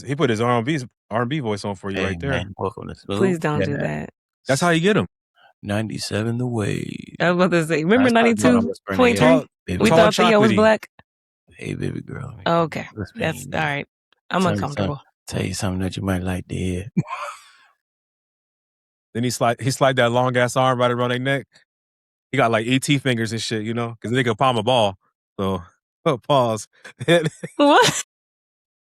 He put his R&B voice on for you right there. Man, welcome to Smooth. Please don't do that. That's how you get him. 97 the way. I was about to say, remember 92.3? We thought Theo was black. Hey, baby girl. Okay, that's all right. I'm uncomfortable. Tell you something that you might like to hear. Then he slide that long ass arm right around their neck. He got like ET fingers and shit, you know, because they can palm a ball. So pause. What?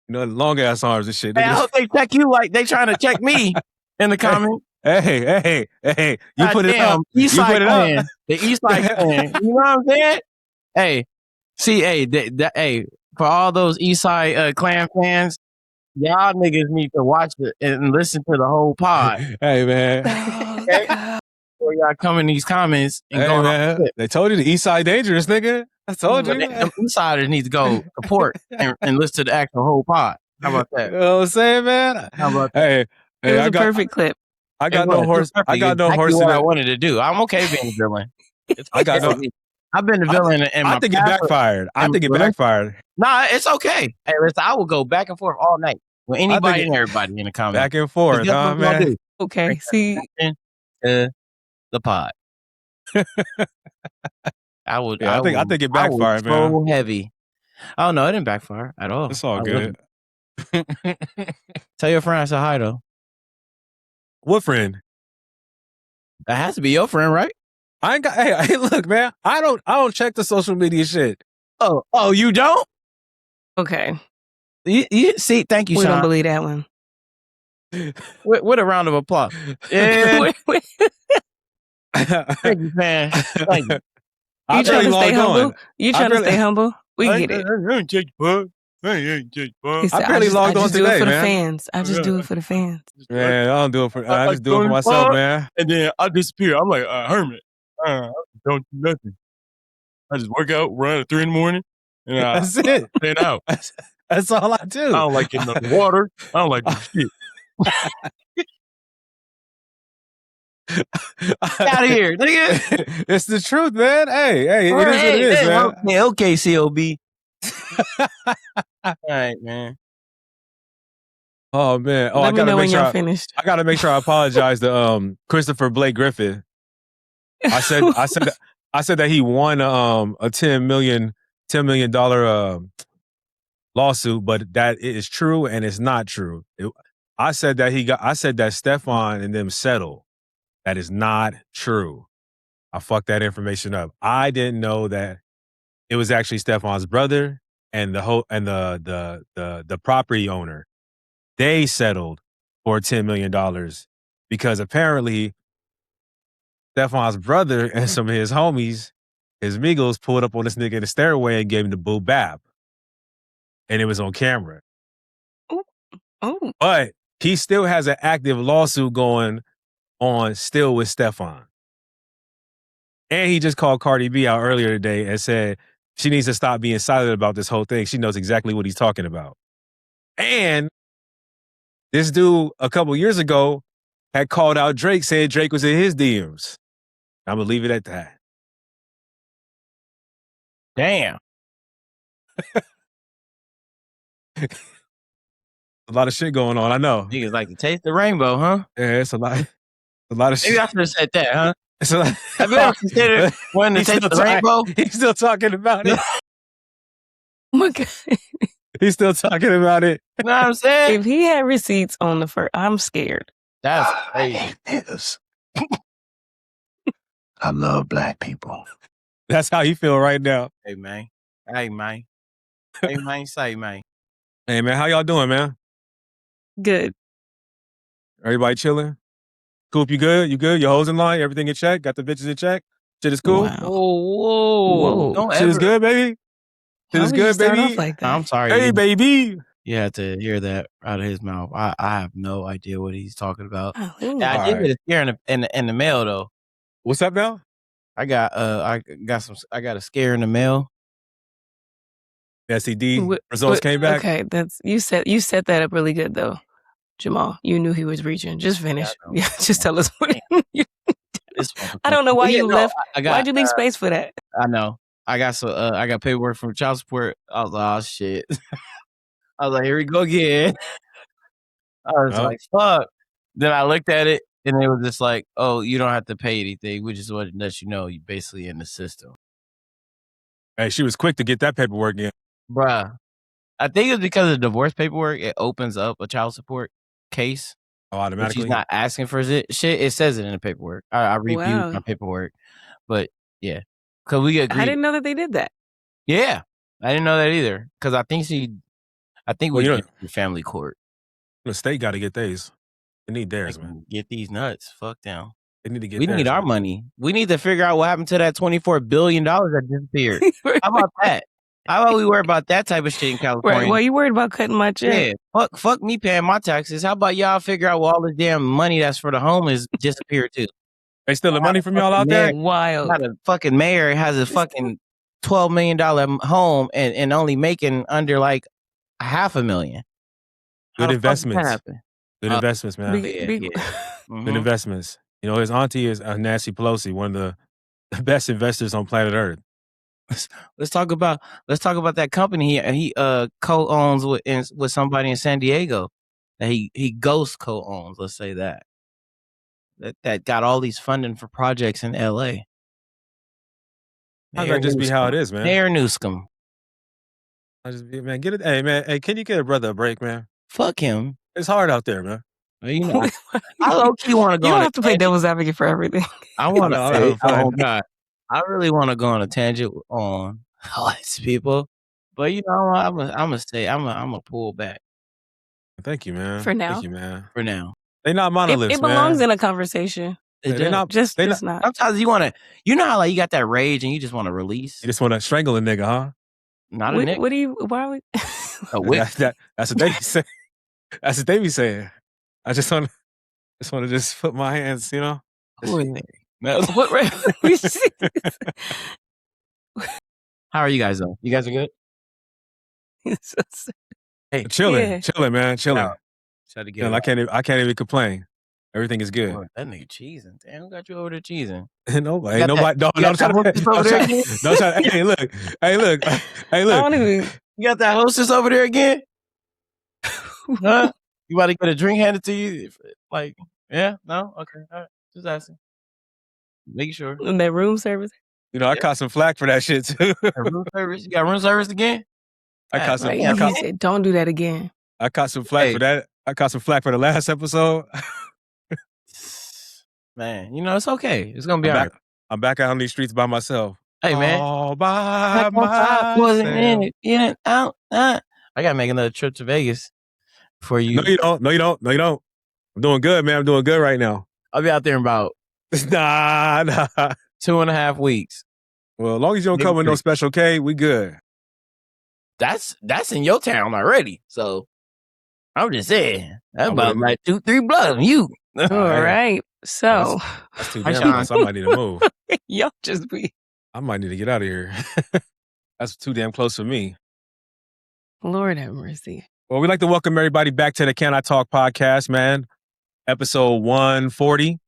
You know, long ass arms and shit. Hey, I hope they check you like they trying to check me in the comment. Hey, you put it up. East Side Clan. The East Side Clan. You know what I'm saying? Hey, see, hey, for all those East Side Clan fans, y'all niggas need to watch it and listen to the whole pod. Hey, man. Okay? Before y'all come in these comments and go man. They told you the East Side dangerous, nigga. I told you. The East Siders need to go report and listen to the actual whole pod. How about that? You know what I'm saying, man? How about that? Hey, it was a perfect clip. I got no horse. I got no horse in what I wanted to do. I'm okay being a villain. I've been a villain in my I think it backfired. Nah, it's okay. Hey, listen, I will go back and forth all night with anybody and everybody in the comments. Back and forth, huh, man? Okay, see. The pod. I think it backfired, man. So heavy. Oh no, it didn't backfire at all. It's all good. Tell your friend I said hi though. What friend? That has to be your friend, right? I ain't got. Hey, look, man. I don't check the social media shit. Oh, you don't? Okay. You see? Thank you, We Shon. don't believe that one. With a round of applause. Yeah. Thank you, man. Thank you. You trying to stay humble? You trying to stay humble? We get it. I barely logged on today, man. I just do it for the fans. Man, I don't do it for. I just do it for myself, man. And then I disappear. I'm like a hermit. I don't do nothing. I just work out, run at 3 a.m, and that's it. Stand out. That's all I do. I don't like getting under water. I don't like shit. Out of here, nigga. It's the truth, man. Hey, it is what it is, man. Okay, COB. All right, man. Oh man. Oh, Let me know when you're finished. I gotta make sure I apologize to Christopher Blake Griffin. I said that he won a $10 million lawsuit, but that it is true and it's not true. I said that Stefan and them settled. That is not true. I fucked that information up. I didn't know that it was actually Stefan's brother and the property owner. They settled for $10 million because apparently Stefan's brother and some of his homies, his Migos, pulled up on this nigga in the stairway and gave him the boo bap. And it was on camera. Oh. But he still has an active lawsuit going on still with Stefan. And he just called Cardi B out earlier today and said she needs to stop being silent about this whole thing. She knows exactly what he's talking about. And this dude a couple years ago had called out Drake, saying Drake was in his DMs. I'm going to leave it at that. Damn. A lot of shit going on, I know. Niggas like to taste the rainbow, huh? Yeah, it's a lot of shit. Maybe I should have said that, huh? It's a lot. Have you ever considered wanting to taste the rainbow? He's still talking about it. Oh my God. He's still talking about it. You know what I'm saying? If he had receipts on the first, I'm scared. That's crazy. I love black people. That's how you feel right now. Hey, man. Say, man. Hey, man, how y'all doing, man? Good. Everybody chilling? Coop, you good? You good? Your hoes in line? Everything in check? Got the bitches in check? Shit is cool? Wow. Whoa. Shit is good, baby? Shit is good, baby? Like that? I'm sorry. Hey, baby. You had to hear that out of his mouth. I have no idea what he's talking about. Oh, I did get a scare in the mail though. What's up now? I got a scare in the mail. SED results came back. Okay, you set that up really good though, Jamal. You knew he was reaching. Just finish. Yeah, just tell us what. I don't know why you left. Why'd you leave space for that? I know. I got paperwork from child support. I was like, oh shit. I was like, here we go again. I was like, fuck. Then I looked at it and it was just like, oh, you don't have to pay anything. We just wanted to let you know you basically in the system. Hey, she was quick to get that paperwork in. Bruh. I think it's because of divorce paperwork. It opens up a child support case. Oh, automatically? She's not asking for shit. It says it in the paperwork. I reviewed my paperwork. But yeah. Because we agreed. I didn't know that they did that. Yeah. I didn't know that either. Because I think we get family court. The state got to get theirs. They need theirs, man. Get these nuts. Fuck them. They need to get We theirs, need our money. We need to figure out what happened to that $24 billion that disappeared. How about that? How about we worry about that type of shit in California? Right. Well, you worried about cutting my check? Yeah. Fuck me paying my taxes. How about y'all figure out what all this damn money that's for the homeless disappeared too? They stealing money from y'all out there? Wild. Not a fucking mayor has a fucking $12 million home and only making under like $500,000. Good investments. Happen? Good investments, man. Good investments. You know, his auntie is Nancy Pelosi, one of the best investors on planet Earth. Let's talk about that company he co-owns with somebody in San Diego that he ghost co-owns. Let's say that got all these funding for projects in L.A. How that just be how it is, man? Mayor Newscomb. Man, get it. Hey, man. Hey, can you get a brother a break, man? Fuck him. It's hard out there, man. You know, I low key want to go. You don't have to play devil's advocate for everything. I want to. Oh God, I really want to go on a tangent on these people, but you know, I'm gonna pull back. Thank you, man. For now. Thank you, man. For now, they not monoliths. It belongs in a conversation. They're not. Just not. Sometimes you want to. You know how like you got that rage and you just want to release. You just want to strangle a nigga, huh? Not a nigga. What do you? Why are we? That's what they be saying. That's what they be saying. I just want to just put my hands, you know. How are you guys though? You guys are good. Hey, chilling, man, chilling. No. I can't even complain. Everything is good. Boy, that nigga cheesing. Damn, who got you over there cheesing? Nobody. Don't try to. Hey, look. You got that hostess over there again? Huh? You about to get a drink handed to you? Like, yeah, no, okay, all right. Just asking, making sure. In that room service. You know, I caught some flack for that shit too. Room service? You got room service again? I caught some. He said, "Don't do that again." I caught some flack for that. I caught some flack for the last episode. Man, you know it's okay. It's gonna be all right. I'm back out on these streets by myself. Hey man, all by myself. Wasn't in and out. I gotta make another trip to Vegas for you. No, you don't. I'm doing good, man. I'm doing good right now. I'll be out there in about nah. 2.5 weeks. Well, as long as you don't come with no special K, we good. That's in your town already. So I'm just saying that's about like 2-3 blocks from you. All right. So that's too damn. Somebody need to move. Y'all just be. I might need to get out of here. That's too damn close for me. Lord have mercy. Well, we'd like to welcome everybody back to the Can I Talk podcast, man. Episode 140.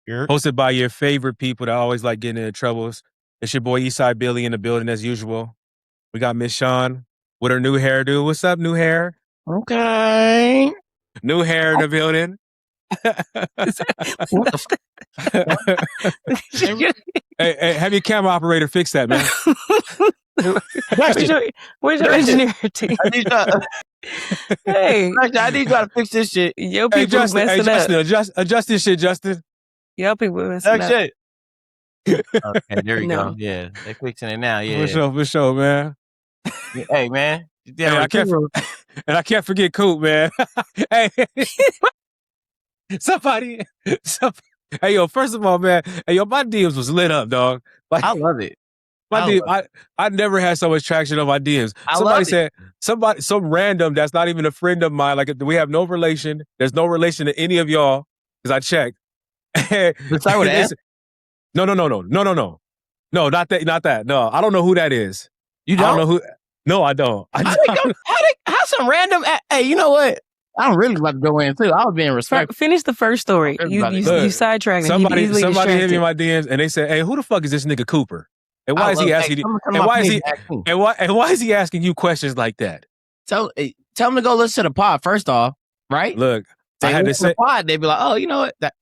Hosted by your favorite people that always like getting into troubles. It's your boy Eastside Billy in the building as usual. We got Miss Shon with her new hairdo. What's up, new hair? Okay. New hair in the building. What the hey, have your camera operator fix that, man. Where's your engineer team? Hey, I need you to fix this shit. Yo, people messing up. Adjust this shit, Justin. Yo, people messing up. Shit. Okay, there you go. Yeah, they're fixing it now. Yeah, for sure, man. Hey, man. Hey, I can't forget Coop, man. Hey, somebody. Hey, yo, first of all, man. Hey, yo, my DMs was lit up, dog. Like, I love it. I never had so much traction on my DMs. Some random that's not even a friend of mine. Like, we have no relation. There's no relation to any of y'all because I checked. Start with S? No. No, not that. No, I don't know who that is. You don't? I don't know who. No, I don't. How some random? Hey, you know what? I'm really about to go in too. I was being respectful. Finish the first story. You sidetracked. Somebody hit me in my DMs and they said, "Hey, who the fuck is this nigga Cooper? And why is he asking you? And why is he asking you questions like that?" tell them to go listen to the pod first off, right? Look, They I had to listen to say, the pod, they'd be like, oh, you know what? That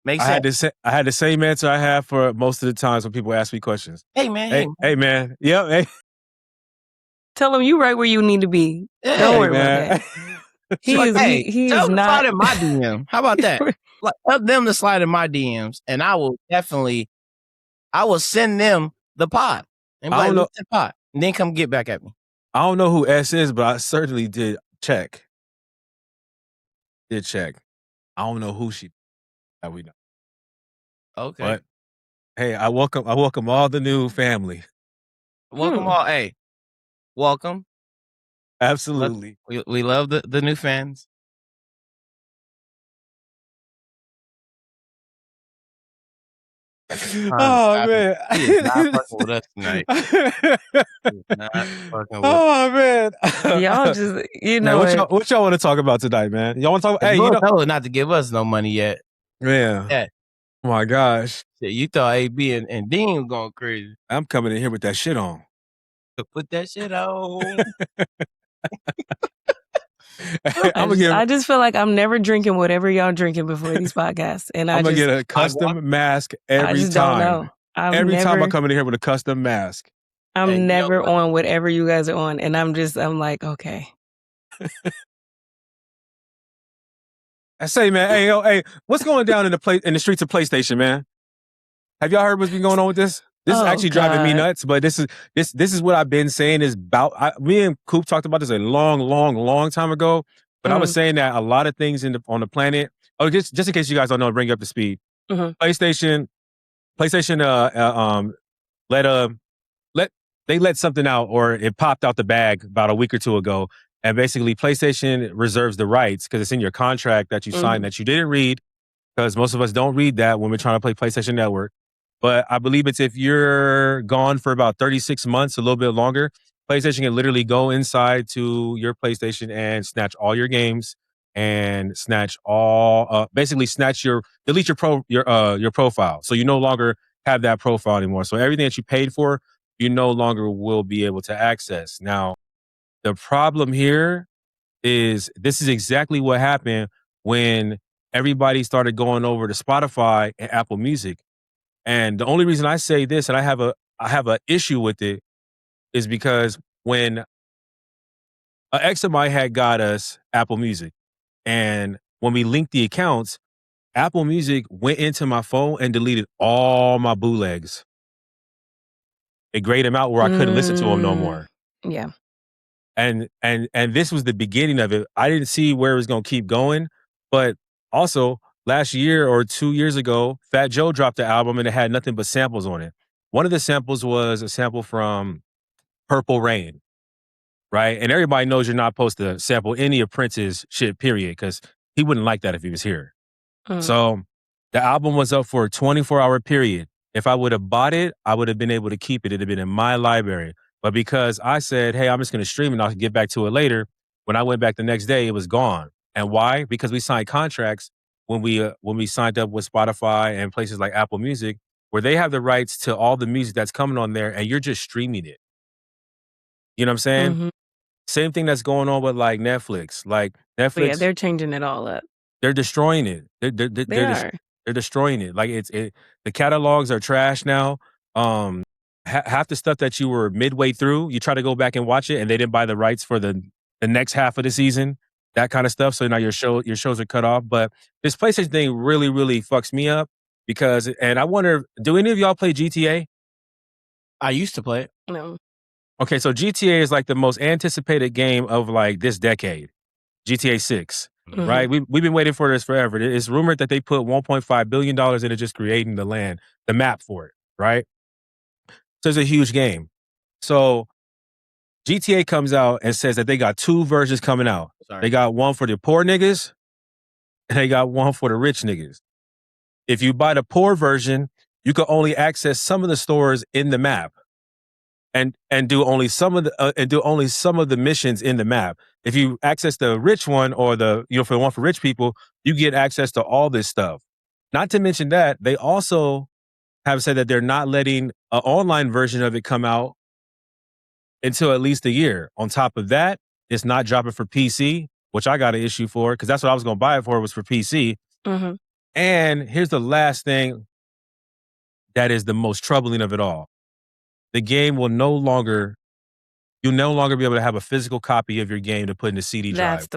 makes sense. I had the same answer I have for most of the times when people ask me questions. Hey man. Hey man. Yep. Hey. Tell them you right where you need to be. Yeah. Don't Hey, worry man. about that. He Like, is. hey, He tell is them to not. slide in my DM. How about that? Like, tell them to slide in my DMs, and I will send them the pod. And I don't know. listen to the pod, and then come get back at me. I don't know who S is, but I certainly did check. I don't know who she. That we know. Okay. But hey, I welcome all the new family. Welcome all. Hey, welcome. Absolutely. We love the new fans. Oh man, he is not fucking with us tonight. Oh man, Y'all just man, what y'all want to talk about tonight, man? Y'all want to talk? Hey, you know not to give us no money yet. Man, yeah. Oh my gosh, you thought AB and Dean was going crazy. I'm coming in here with that shit on. Put that shit on. I just feel like I'm never drinking whatever y'all drinking before these podcasts, and I'm gonna get a custom mask every time. I just don't know. Every time I come in here with a custom mask. I'm never on whatever you guys are on, and I'm like, okay. I say, man, hey, what's going down in the streets of PlayStation, man? Have y'all heard what's been going on with this? This is actually driving me nuts, but this is what I've been saying is about. Me and Coop talked about this a long time ago, but I was saying that a lot of things on the planet. Oh, just in case you guys don't know, bring you up to speed. PlayStation, let something out, or it popped out the bag about a week or two ago, and basically PlayStation reserves the rights because it's in your contract that you signed that you didn't read, because most of us don't read that when we're trying to play PlayStation Network. But I believe it's if you're gone for about 36 months, a little bit longer, PlayStation can literally go inside to your PlayStation and snatch all your games and snatch delete your profile. So you no longer have that profile anymore. So everything that you paid for, you no longer will be able to access. Now, the problem here is this is exactly what happened when everybody started going over to Spotify and Apple Music. And the only reason I say this, and I have a issue with it, is because when an ex of mine had got us Apple Music, and when we linked the accounts, Apple Music went into my phone and deleted all my bootlegs. It grayed them out where I couldn't listen to them no more. Yeah. And this was the beginning of it. I didn't see where it was going to keep going, but also last year or 2 years ago, Fat Joe dropped the album and it had nothing but samples on it. One of the samples was a sample from Purple Rain, right? And everybody knows you're not supposed to sample any of Prince's shit, period, because he wouldn't like that if he was here. So the album was up for a 24-hour period. If I would have bought it, I would have been able to keep it. It'd have been in my library. But because I said, hey, I'm just going to stream it and I'll get back to it later, when I went back the next day, it was gone. And why? Because we signed contracts when we signed up with Spotify and places like Apple Music, where they have the rights to all the music that's coming on there and you're just streaming it. You know what I'm saying? Same thing that's going on with like Netflix. Like Netflix. But yeah, they're changing it all up. They're destroying it. They're destroying it. Like the catalogs are trash now. Half the stuff that you were midway through, you try to go back and watch it, and they didn't buy the rights for the next half of the season. That kind of stuff. So now your shows are cut off. But this PlayStation thing really, really fucks me up because. And I wonder, do any of y'all play GTA? I used to play it. No. Okay, so GTA is like the most anticipated game of like this decade. GTA 6. Right? We've been waiting for this forever. It's rumored that they put $1.5 billion into just creating the map for it, right? So it's a huge game. So GTA comes out and says that they got 2 versions coming out. They got one for the poor niggas and they got one for the rich niggas. If you buy the poor version, you can only access some of the stores in the map and do only some of the missions in the map. If you access the rich one or for the one for rich people, you get access to all this stuff. Not to mention that they also have said that they're not letting an online version of it come out until at least a year. On top of that, it's not dropping for PC, which I got an issue for because that's what I was going to buy it for, was for PC. Mm-hmm. And here's the last thing that is the most troubling of it all. The game will no longer be able to have a physical copy of your game to put in the CD drive. That's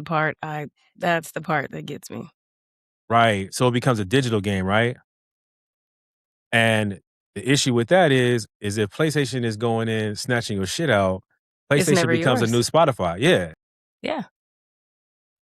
the part that gets me. Right. So it becomes a digital game, right? And the issue with that is if PlayStation is going in, snatching your shit out, PlayStation becomes a new Spotify. Yeah. Yeah.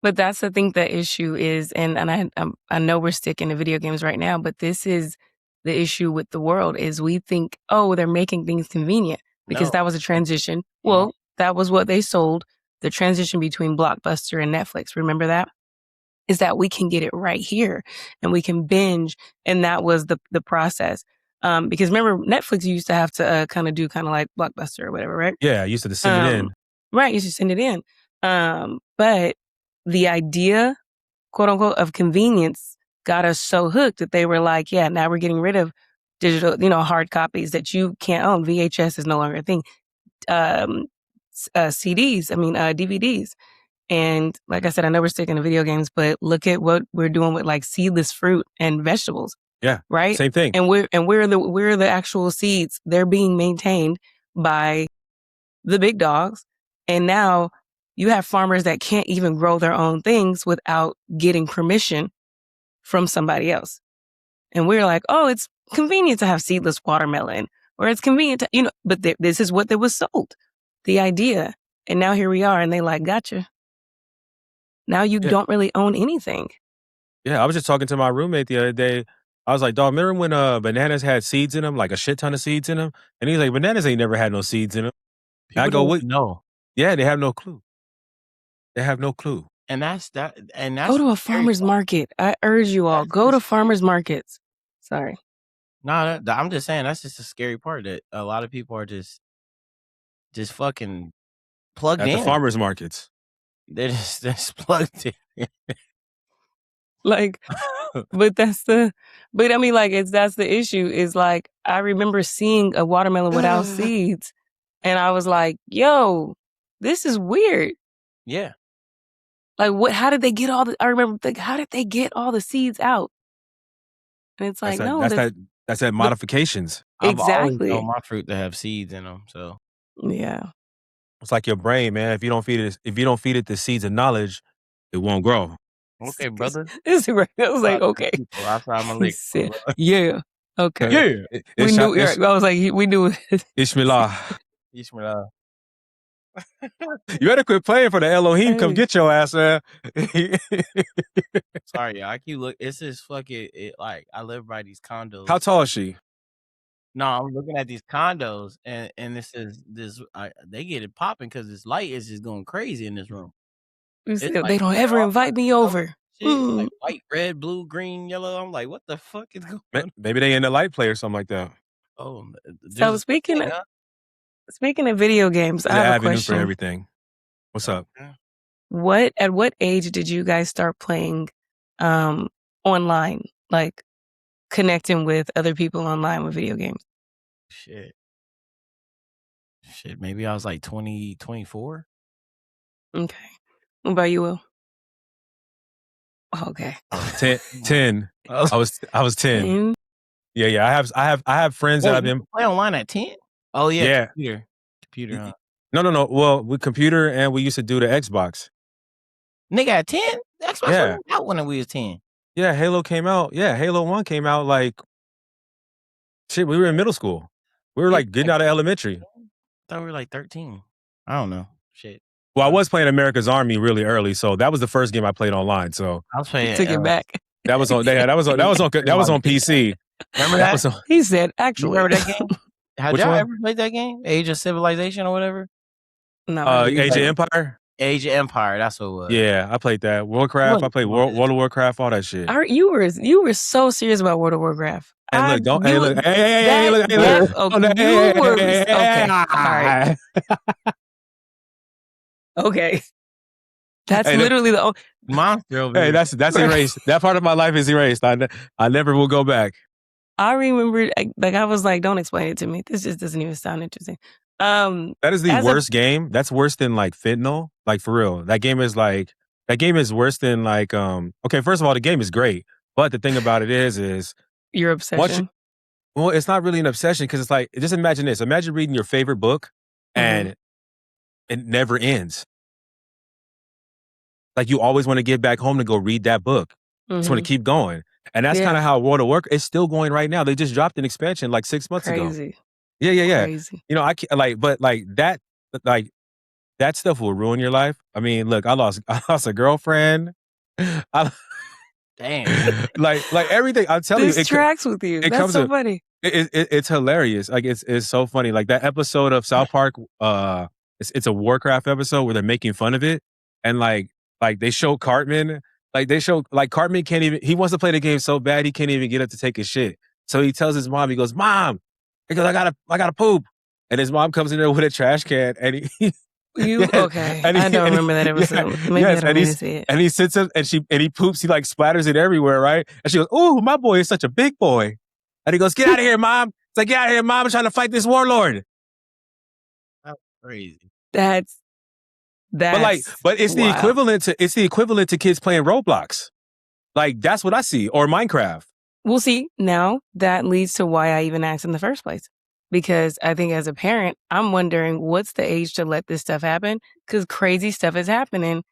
But that's the thing, the issue is, and I know we're sticking to video games right now, but this is the issue with the world is we think, oh, they're making things convenient because that was a transition. Well, that was what they sold, the transition between Blockbuster and Netflix. Remember that? Is that we can get it right here and we can binge. And that was the process. Because remember, Netflix used to have to kind of do kind of like Blockbuster or whatever, right? Yeah, I used to send it in. Right, you should send it in. But the idea, quote unquote, of convenience got us so hooked that they were like, yeah, now we're getting rid of digital, hard copies that you can't own. VHS is no longer a thing. CDs, DVDs. And like I said, I know we're sticking to video games, but look at what we're doing with like seedless fruit and vegetables. Yeah. Right? Same thing. And we're the actual seeds. They're being maintained by the big dogs. And now you have farmers that can't even grow their own things without getting permission from somebody else. And we're like, oh, it's convenient to have seedless watermelon, or it's convenient to, but this is what was sold, the idea. And now here we are, and they like, gotcha. Now you don't really own anything. Yeah, I was just talking to my roommate the other day. I was like, dog, remember when bananas had seeds in them, like a shit ton of seeds in them? And he's like, bananas ain't never had no seeds in them. I go, what? No. Yeah, they have no clue. They have no clue. And that's that. And that's go to a farmer's market. I urge you all, go to farmers markets. Sorry. No, I'm just saying that's just a scary part that a lot of people are just fucking plugged in at the farmers markets. They're just plugged in. Like, but that's the issue is like, I remember seeing a watermelon without seeds and I was like, yo, this is weird. Yeah. Like how did they get how did they get all the seeds out? And it's like, that's that modifications. Exactly. I've always known my fruit to have seeds in them. So yeah. It's like your brain, man. If you don't feed it the seeds of knowledge, it won't grow. Okay, brother. It's right. I was like, okay. Outside my leg. Yeah. Okay. Yeah. We knew. I was like, we knew it. Ishmael. Ishmael. You better quit playing for the Elohim. Come get your ass, man. Sorry, y'all. I keep look. It's just fucking. Like I live by these condos. How tall is she? No, I'm looking at these condos, and they get it popping because this light is just going crazy in this room. They don't ever invite me over. Like white, red, blue, green, yellow. I'm like, what the fuck is going on? Maybe they in the light play or something like that. Oh, so speaking of video games, I have a question for everything. What's up? At what age did you guys start playing online, like connecting with other people online with video games? Shit. Maybe I was like 20, 24. Okay. What about you, Will? Okay. 10. I was 10. Yeah. I have friends that I've been play online at 10. Oh yeah. Computer. Huh? No. Well, with computer and we used to do the Xbox. Nigga at 10? Xbox was out when we was 10. Yeah, Halo came out. Yeah, Halo 1 came out like shit. We were in middle school. We were like getting out of elementary. I thought we were like 13. I don't know. Shit. Well, I was playing America's Army really early, so that was the first game I played online. So I was playing. Took it back. That was on PC. Remember that? He said, "Actually, remember that game? Had y'all ever played that game? Age of Civilization or whatever? No. Age of Empire. Age of Empire. That's what it was. Yeah, I played that. Warcraft. I played World of Warcraft. All that shit. You were so serious about World of Warcraft. Hey, look, Okay. Okay. That's literally the monster. Hey, that's erased. That part of my life is erased. I never will go back. I remember, I was like, don't explain it to me. This just doesn't even sound interesting. That is the as worst game. That's worse than like fentanyl. Like for real. That game is worse than like okay, first of all, the game is great. But the thing about it is your once obsession. well, it's not really an obsession because it's like just imagine this. Imagine reading your favorite book and it never ends. Like you always want to get back home to go read that book. Just want to keep going. And that's kind of how World of Warcraft is still going right now. They just dropped an expansion like 6 months ago. Crazy. Yeah. Crazy. You know, I can't but that stuff will ruin your life. I mean, look, I lost a girlfriend. Damn. like everything. I'm telling This you, tracks with you. That's so funny. It's hilarious. Like it's so funny. Like that episode of South Park. It's a Warcraft episode where they're making fun of it, and like they show Cartman. Like they show like Cartman can't even. He wants to play the game so bad he can't even get up to take his shit. So he tells his mom. He goes, "Mom," he goes, "I gotta poop," and his mom comes in there with a trash can, and he. Okay? I don't remember that episode. Maybe I don't need to see it. And he sits up and he poops. He like splatters it everywhere, right? And she goes, "Ooh, my boy is such a big boy." And he goes, "Get out of here, mom!" It's like, "Get out of here, mom! I'm trying to fight this warlord." That's crazy. That's but it's wild. the equivalent to kids playing Roblox. Like that's what I see, or Minecraft. We'll see. Now that leads to why I even asked in the first place. Because I think as a parent, I'm wondering what's the age to let this stuff happen? Because crazy stuff is happening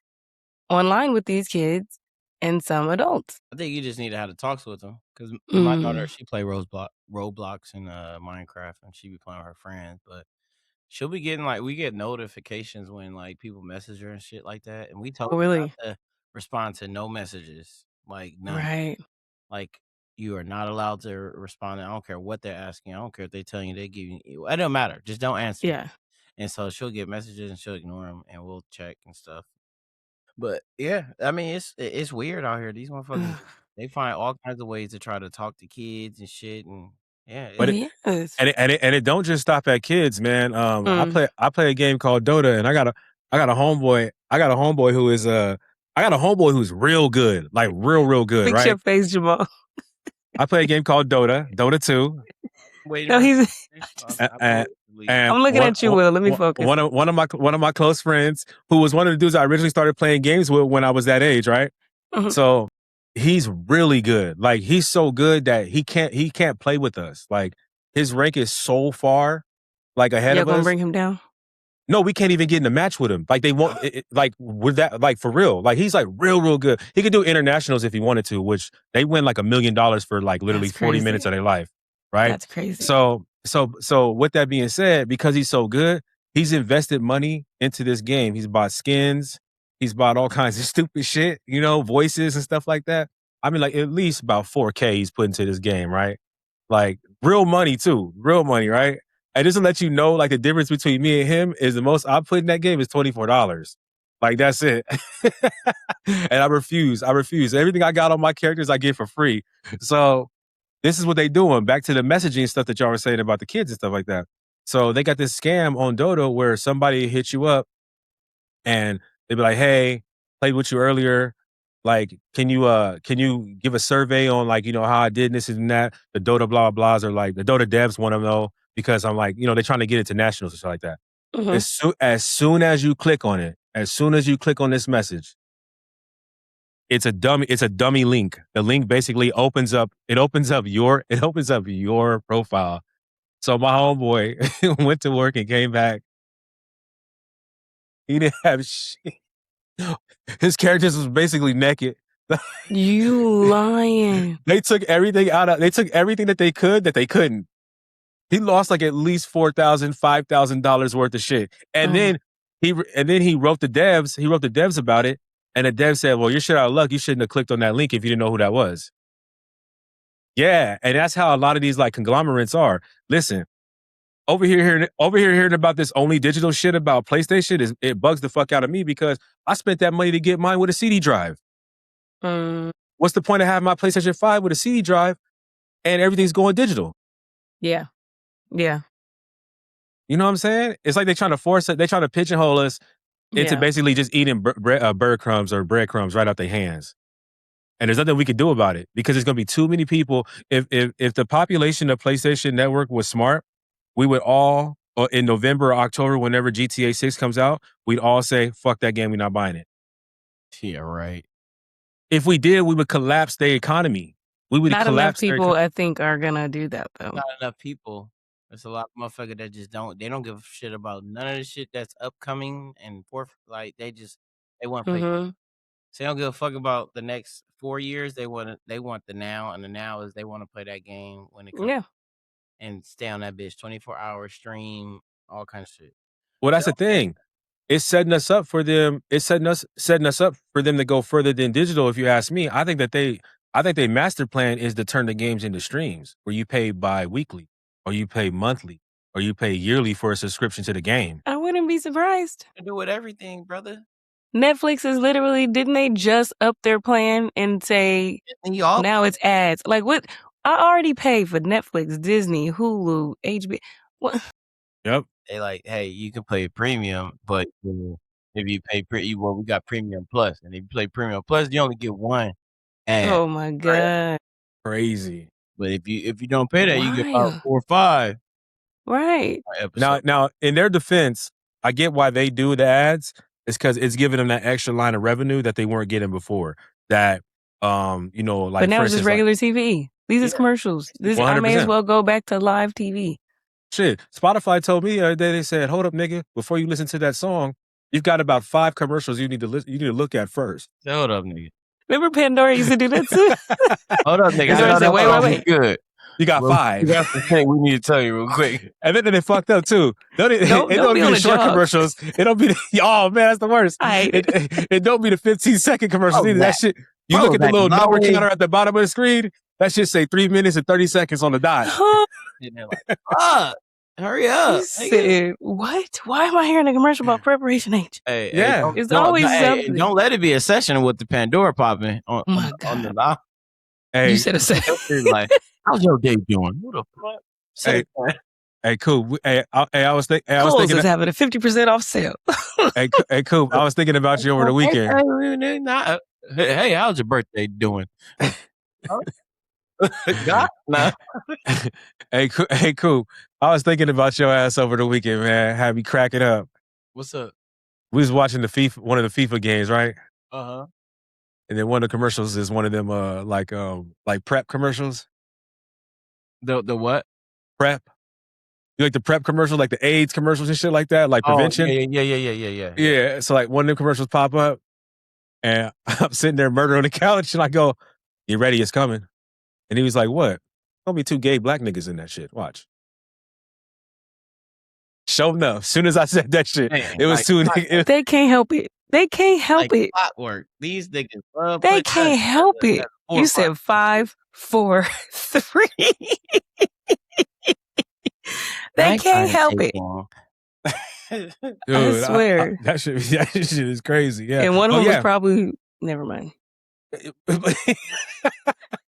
online with these kids and some adults. I think you just need to have the talks with them. Because my daughter, she play Roblox and Minecraft, and she be playing with her friends. But she'll be getting we get notifications when like people message her and shit like that, and we told her not to respond to no messages, like none. Right. Like you are not allowed to respond. I don't care what they're asking. I don't care if they're telling you they give you. It don't matter. Just don't answer. Yeah. And so she'll get messages and she'll ignore them, and we'll check and stuff. But yeah, I mean it's weird out here. These motherfuckers they find all kinds of ways to try to talk to kids and shit, and yeah. But it don't just stop at kids, man. I play a game called Dota, and I got a homeboy who's real good, like real good. Fix right? your face, Jamal. I play a game called Dota 2. Wait, no, he's. And I'm looking at you, Will. Let me focus. One of my close friends, who was one of the dudes I originally started playing games with when I was that age, right? So he's really good. Like he's so good that he can't play with us. Like his rank is so far, like ahead of us. You're gonna bring him down? No, we can't even get in a match with him. Like they won't. Like with that, like for real. Like he's like real good. He could do internationals if he wanted to, which they win like $1 million for like literally 40 minutes of their life, right? That's crazy. So with that being said, because he's so good, he's invested money into this game. He's bought skins. He's bought all kinds of stupid shit, voices and stuff like that. I mean, like at least about 4K he's put into this game, right? Like real money too, right? And just to let you know, like the difference between me and him is the most I put in that game is $24. Like that's it. And I refuse. Everything I got on my characters, I get for free. So this is what they doing. Back to the messaging stuff that y'all were saying about the kids and stuff like that. So they got this scam on Dota where somebody hits you up and they be like, "Hey, played with you earlier. Like, can you give a survey on like, how I did this and that?" The Dota blah blahs are like, the Dota devs want to know because I'm like, they're trying to get it to nationals or something like that. As soon as you click on it, as soon as you click on this message, it's a dummy link. The link basically opens up your profile. So my homeboy went to work and came back. He didn't have shit. His characters was basically naked. You lying. They took everything that they could that they couldn't. He lost like at least $4,000, $5,000 worth of shit. And then he wrote the devs about it. And the dev said, "Well, you're shit out of luck. You shouldn't have clicked on that link if you didn't know who that was." Yeah. And that's how a lot of these like conglomerates are. Listen, over here hearing about this only digital shit about PlayStation it bugs the fuck out of me because I spent that money to get mine with a CD drive. What's the point of having my PlayStation 5 with a CD drive and everything's going digital? Yeah. Yeah. You know what I'm saying? It's like they're trying to force it. They're trying to pigeonhole us into basically just eating bird crumbs or breadcrumbs right out their hands. And there's nothing we could do about it because there's going to be too many people. If the population of PlayStation Network was smart, we would all in November or October, whenever GTA 6 comes out, we'd all say, fuck that game, we're not buying it. Yeah, right. If we did, we would collapse the economy. We would Not enough collapse their people, I think, are gonna do that though. Not enough people. There's a lot of motherfuckers that just don't give a shit about none of the shit that's upcoming and like they want to play. Mm-hmm. So they don't give a fuck about the next 4 years. They want the now, and the now is they want to play that game when it comes. Yeah. And stay on that bitch 24-hour stream, all kinds of shit. Well, that's the thing. It's setting us up for them. It's setting us up for them to go further than digital. If you ask me, I think their master plan is to turn the games into streams where you pay bi-weekly, or you pay monthly, or you pay yearly for a subscription to the game. I wouldn't be surprised. They do with everything, brother. Netflix is literally, didn't they just up their plan and say now it's ads? Like what? I already pay for Netflix, Disney, Hulu, HBO. What? Yep. They like, hey, you can play premium, but if you pay we got premium plus, and if you play premium plus, you only get one ad. Oh my god, crazy! But if you don't pay that, you get about 4 or 5. Right. Now, in their defense, I get why they do the ads. It's because it's giving them that extra line of revenue that they weren't getting before. That, like, but now it's just regular TV. These is commercials. I may as well go back to live TV. Shit, Spotify told me the other day. They said, "Hold up, nigga! Before you listen to that song, you've got about 5 commercials you need to look at first." Hold up, nigga. Remember Pandora used to do that too. Hold up, nigga. Wait. Good. You got 5. That's the thing we need to tell you real quick. And then they fucked up too. Don't be the short commercials. It don't be oh man, that's the worst. It don't be the 15-second commercials either. That shit. You look at the little number counter at the bottom of the screen. That shit say 3 minutes and 30 seconds on the dot. And they're like, hurry up. He said, what? Why am I hearing a commercial about preparation age? It's always something. Don't let it be a session with the Pandora popping on the live. Hey, you said a session. Like, how's your day doing? Who the fuck? Hey, Coop. Hey, I was thinking is having a 50% off sale. hey, Coop. I was thinking about you over the weekend. Hey, how's your birthday doing? God, nah. Hey, Coop. I was thinking about your ass over the weekend, man. Had me cracking up. What's up? We was watching one of the FIFA games, right? Uh-huh. And then one of the commercials is one of them like prep commercials. The what? Prep. You like the prep commercials, like the AIDS commercials and shit like that, like prevention. Yeah. Yeah. So like one of them commercials pop up, and I'm sitting there murder on the couch, and I go, "You ready? It's coming." And he was like, "What? Don't be 2 gay black niggas in that shit. Watch." Sure enough, as soon as I said that shit, it was 2 niggas. They can't help it. They can't help it. Clockwork. These niggas love. They can't help it. You said 5, 4, 3. They can't help it. Dude, I swear. That shit is crazy. Yeah. And one of them was probably, never mind.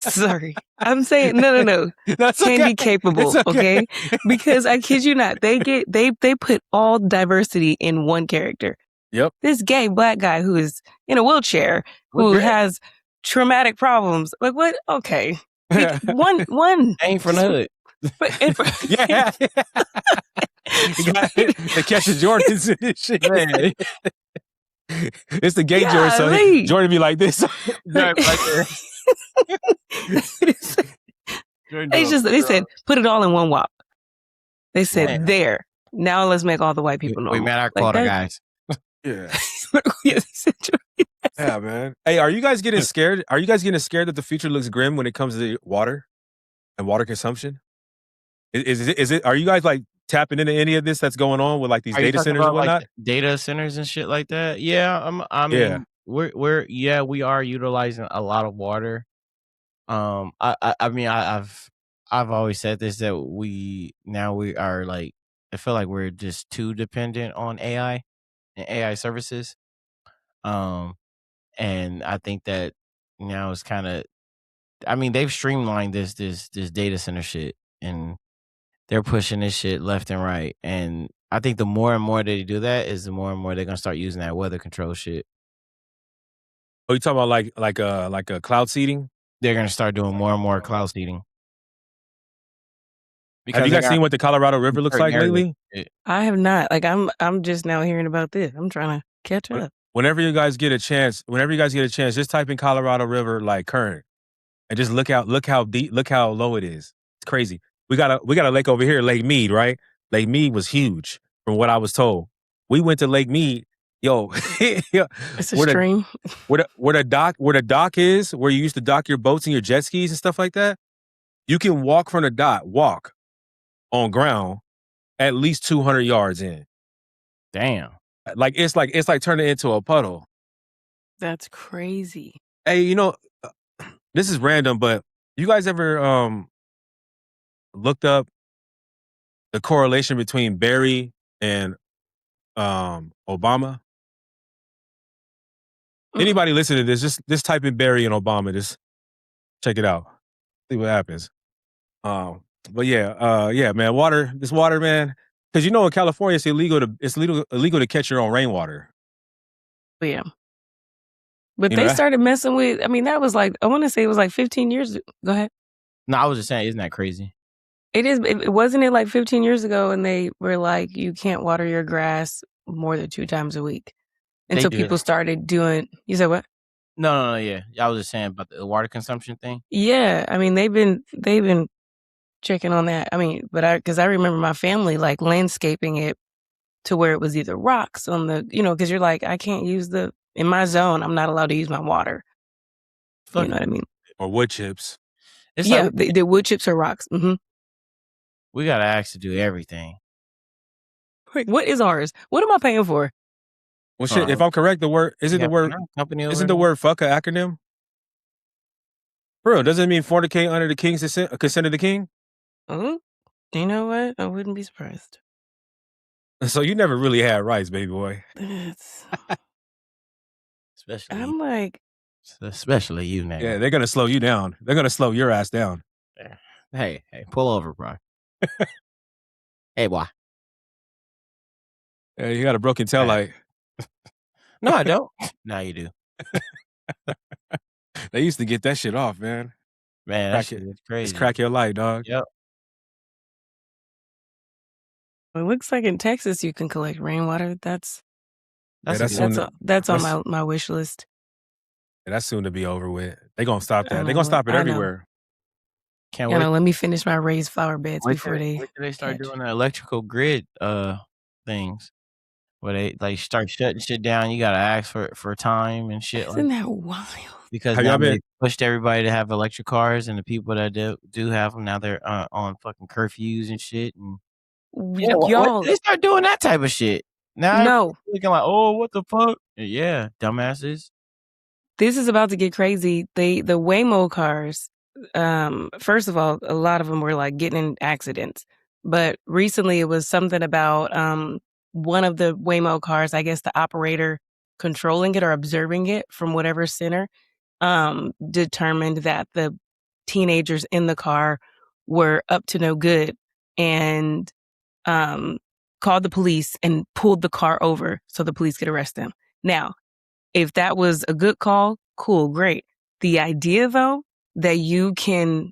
Sorry. I'm saying, no. That's be capable, okay? Because I kid you not, they put all diversity in one character. Yep. This gay black guy who is in a wheelchair, who has traumatic problems. Like what? Okay. One ain't from the hood. Yeah. They catch the Jordans and this shit. Man. It's the gay Jordan, so Jordan be like this. They said, put it all in one wop. They said, there. Now let's make all the white people normal. We met our quota, guys. Yeah. Yeah, man. Hey, are you guys getting scared? Are you guys getting scared that the future looks grim when it comes to water and water consumption? Is it? Are you guys like tapping into any of this that's going on with like these data centers and whatnot? Like data centers and shit like that. Yeah, I mean, we are utilizing a lot of water. I mean, I've always said this, that we are like, I feel like we're just too dependent on AI and AI services. And I think that now it's kind of, I mean, they've streamlined this data center shit, and they're pushing this shit left and right. And I think the more and more they do that, is the more and more they're gonna start using that weather control shit. Oh, you talking about like a cloud seeding? They're gonna start doing more and more cloud seeding. Because Have you they guys got seen what the Colorado River looks certain like areas. lately? I have not. Like I'm just now hearing about this. I'm trying to catch up. Whenever you guys get a chance, just type in Colorado River like current, and just look how deep, look how low it is. It's crazy. We got a lake over here, Lake Mead, right? Lake Mead was huge, from what I was told. We went to Lake Mead, yo, It's a stream. where the dock is, where you used to dock your boats and your jet skis and stuff like that. You can walk from the dock, walk on ground at least 200 yards in. Damn. Like it's like turning into a puddle. That's crazy. Hey, this is random, but you guys ever looked up the correlation between Barry and Obama? Anybody listen to this? Just type in Barry and Obama. Just check it out. See what happens. But yeah, man. This water, man. Because in California, it's illegal to catch your own rainwater. Yeah. But they started messing with. I mean, that was like, I want to say it was like 15 years. Go ahead. No, I was just saying, isn't that crazy? It is. It wasn't it like 15 years ago, and they were like, you can't water your grass more than 2 times a week. And so people started doing. You said what? No, yeah. I was just saying about the water consumption thing. Yeah, I mean they've been checking on that. I mean, but because I remember my family like landscaping it to where it was either rocks on the, because you're like, I can't use in my zone, I'm not allowed to use my water. You know what I mean? Or wood chips. It's like, the wood chips or rocks. Mm-hmm. We got to ask to do everything. Wait, what is ours? What am I paying for? Well, shit. If I'm correct, the word isn't the word fuck an acronym? Bro, doesn't it mean fornicate under the king's consent of the king? Oh, you know what? I wouldn't be surprised. So you never really had rights, baby boy. Especially I'm like, especially you, nigga. Yeah, they're gonna slow you down. They're gonna slow your ass down. Hey, pull over, bro. Hey, boy. Yeah, you got a broken tail light. No, I don't. No, you do. They used to get that shit off, man. Man, that shit is crazy. Just crack your light, dog. Yep. It looks like in Texas you can collect rainwater. That's on my wish list. Yeah, that's soon to be over with. They're gonna stop that. They're gonna stop it everywhere. Can't wait. Let me finish my raised flower beds before they start doing the electrical grid things. Where they like start shutting shit down, you gotta ask for time and shit. Isn't that wild? Because now they pushed everybody to have electric cars, and the people that do have them now they're on fucking curfews and shit. And y'all, they start doing that type of shit. Now no, looking like, oh, what the fuck? Yeah, dumbasses. This is about to get crazy. The Waymo cars. First of all, a lot of them were like getting in accidents, but recently it was something about one of the Waymo cars, I guess the operator controlling it or observing it from whatever center, determined that the teenagers in the car were up to no good and called the police and pulled the car over so the police could arrest them. Now, if that was a good call, cool, great. The idea, though, that you can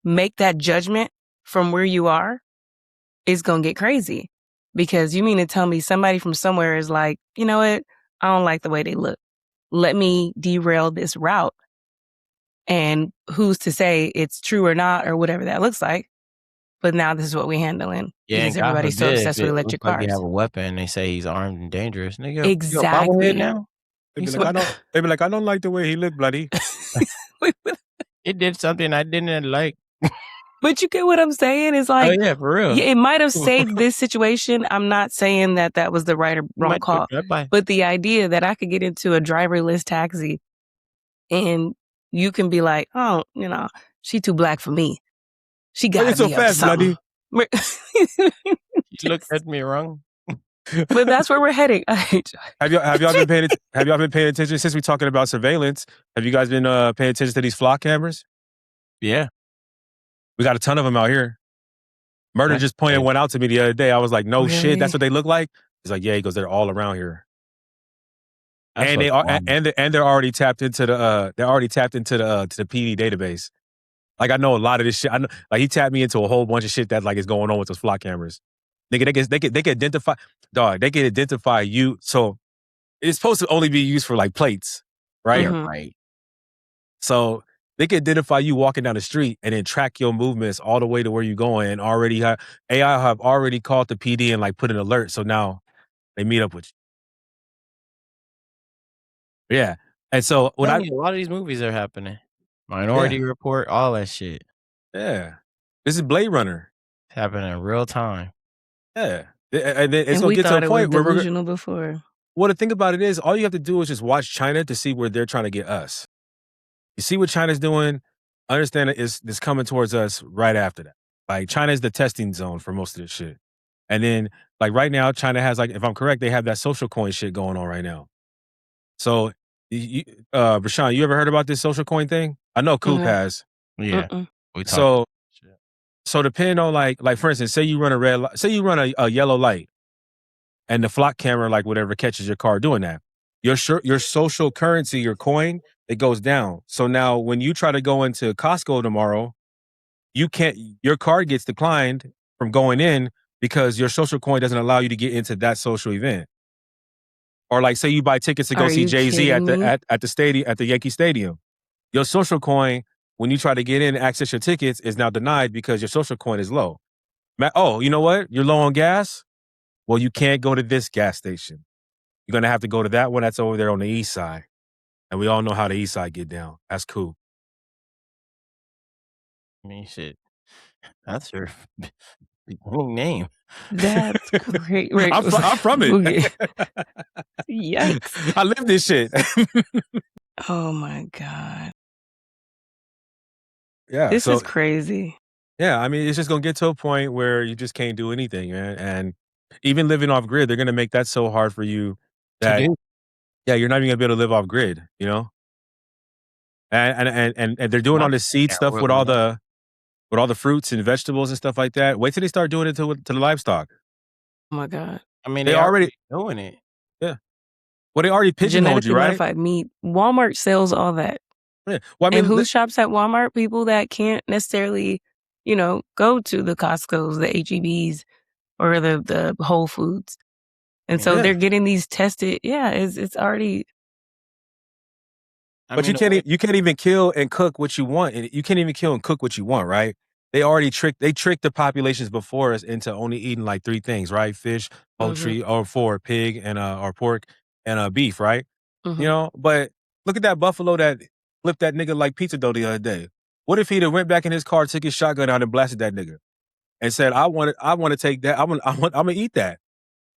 make that judgment from where you are is going to get crazy. Because you mean to tell me somebody from somewhere is like, you know what? I don't like the way they look. Let me derail this route. And who's to say it's true or not or whatever that looks like. But now this is what we're handling. Yeah, because everybody's so obsessed with electric cars. Like you have a weapon, they say he's armed and dangerous. Nigga, exactly. Now? They be like, I don't like the way he looked, bloody. It did something I didn't like. But you get what I'm saying? It's like, oh yeah, for real. Yeah, it might have saved this situation. I'm not saying that was the right or wrong call. But the idea that I could get into a driverless taxi and you can be like, oh, she too black for me. She got me so fast, bloody. You looked at me wrong. But that's where we're heading. Have y'all been paying attention since we're talking about surveillance? Have you guys been paying attention to these flock cameras? Yeah. We got a ton of them out here. Murder just pointed one out to me the other day. I was like, no shit, that's what they look like? He's like, yeah, he goes, they're all around here. And they're already tapped into the PD database. Like I know a lot of this shit. I know, like he tapped me into a whole bunch of shit that like is going on with those flock cameras. Nigga, they can identify, dog. They can identify you. So it's supposed to only be used for like plates, right? Yeah, right. So they can identify you walking down the street and then track your movements all the way to where you're going. And already AI have already called the PD and like put an alert. So now they meet up with you. Yeah. And so a lot of these movies are happening. Minority Report, all that shit. Yeah. This is Blade Runner. It's happening in real time. Yeah. And then it's And going we to get to thought a it was point where delusional before. well, the thing about it is all you have to do is just watch China to see where they're trying to get us. You see what China's doing, understand it is coming towards us right after that. Like China is the testing zone for most of this shit. And then like right now, China has like, if I'm correct, they have that social coin shit going on right now. So, Rashawn, you ever heard about this social coin thing? I know Coop has. Yeah. So depending on like for instance, say you run a red light, say you run a yellow light, and the flock camera like whatever catches your car doing that. Your social currency, your coin, it goes down. So now when you try to go into Costco tomorrow, you can't. Your card gets declined from going in because your social coin doesn't allow you to get into that social event. Or like say you buy tickets to go see Jay-Z at the stadium at the Yankee Stadium. Your social coin, when you try to get in and access your tickets, is now denied because your social coin is low. Oh, you know what? You're low on gas? Well, you can't go to this gas station. You're going to have to go to that one that's over there on the east side. And we all know how the east side get down. That's cool. I mean, shit. That's your name. That's great. I'm from it. Yikes. I live this shit. Oh my God. Yeah. This is crazy. Yeah. I mean, it's just going to get to a point where you just can't do anything, man. And even living off grid, they're going to make that so hard for you that, yeah, you're not even going to be able to live off grid, you know? And they're doing all this seed stuff with all the fruits and vegetables and stuff like that. Wait till they start doing it to the livestock. Oh my God. I mean, they already doing it. Yeah. Well, they already pigeonholed you, right? Modified meat. Walmart sells all that. Yeah. Well, I mean, and who shops at Walmart? People that can't necessarily, go to the Costco's, the H-E-B's, or the Whole Foods. And so they're getting these tested. Yeah, it's already. But you can't even kill and cook what you want. You can't even kill and cook what you want, right? They tricked the populations before us into only eating like 3 things, right? Fish, poultry, or 4, pig and or pork and beef, right? But look at that buffalo that flipped that nigga like pizza dough the other day. What if he'd have went back in his car, took his shotgun out and blasted that nigga and said, I want to take that. I'm gonna eat that.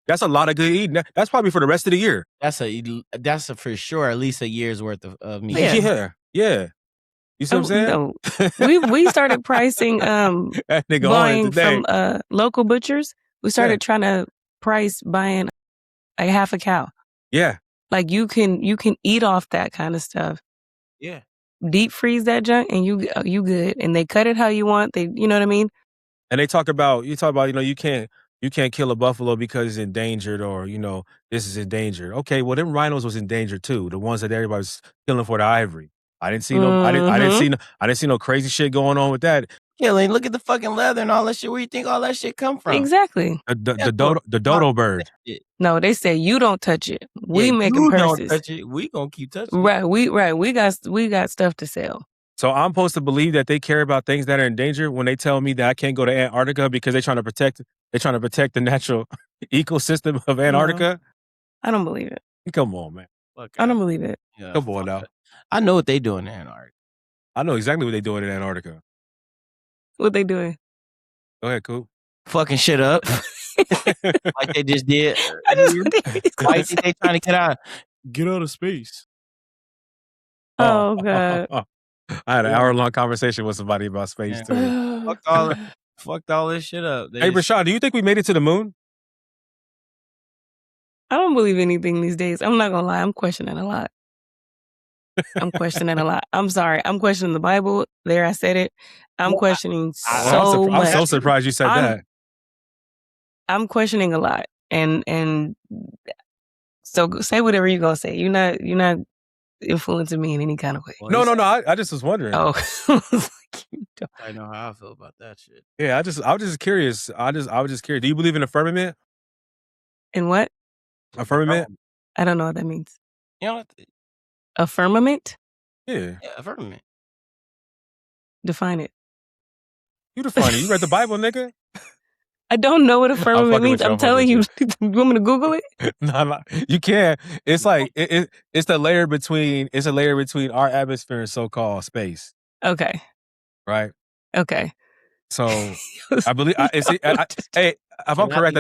That's a lot of good eating. That's probably for the rest of the year. That's a for sure at least a year's worth of meat. Yeah. You see what I'm saying? No. We started pricing buying from local butchers. We started trying to price buying like half a cow. Yeah. Like you can eat off that kind of stuff. Yeah. Deep freeze that junk and you good. And they cut it how you want. They, you know what I mean? And you talk about, you can't kill a buffalo because it's endangered or, this is endangered. Okay, well, them rhinos was endangered too. The ones that everybody's killing for the ivory. I didn't see no, I didn't see no crazy shit going on with that. Killing, look at the fucking leather and all that shit. Where you think all that shit come from? Exactly. The dodo bird. No, they say you don't touch it. We making purses. Don't touch it. We gonna keep touching it. We got stuff to sell. So I'm supposed to believe that they care about things that are in danger when they tell me that I can't go to Antarctica because they're trying to protect the natural ecosystem of Antarctica? I don't believe it. Come on, man. I don't believe it. Yeah, come on now. I know what they doing in Antarctica. I know exactly what they doing in Antarctica. What they doing? Go ahead, Coop. Fucking shit up. Like they just did. Why think they trying to get out of space? Oh God. I had an hour-long conversation with somebody about space too. Fucked all this shit up. Hey, Rashad, do you think we made it to the moon? I don't believe anything these days. I'm not gonna lie. I'm questioning a lot. I'm sorry. I'm questioning the Bible. There, I said it. I'm questioning much. I'm so surprised you said that. I'm questioning a lot, and so say whatever you're gonna say. You're not influencing me in any kind of way. No. I just was wondering. Oh, I know how I feel about that shit. Yeah, I was just curious. I was just curious. Do you believe in a firmament? In what? A firmament? I don't know what that means. You know, A firmament? Yeah. yeah, a firmament. Define it. You define it. You read the Bible, nigga? I don't know what a I'm firmament fucking means. with you. I'm telling you. You want me to Google it? No, you can't. It's like it's the layer between our atmosphere and so-called space, Okay. right? Okay. So I believe hey, if I'm correct,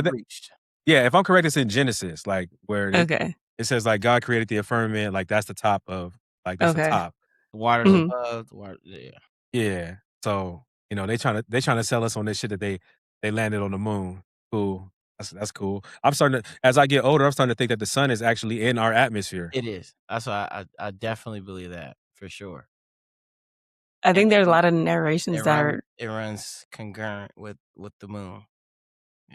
if I'm correct, it's in Genesis, like where Okay. it says like God created the firmament, like that's the top of the Okay. top. The water's above the water. Yeah. Yeah. So, they trying to sell us on this shit that they landed on the moon. Cool. That's cool. I'm starting to, as I get older, I'm starting to think that the sun is actually in our atmosphere. It is. That's why I definitely believe that for sure. I think there's a lot of narrations it runs concurrent with the moon.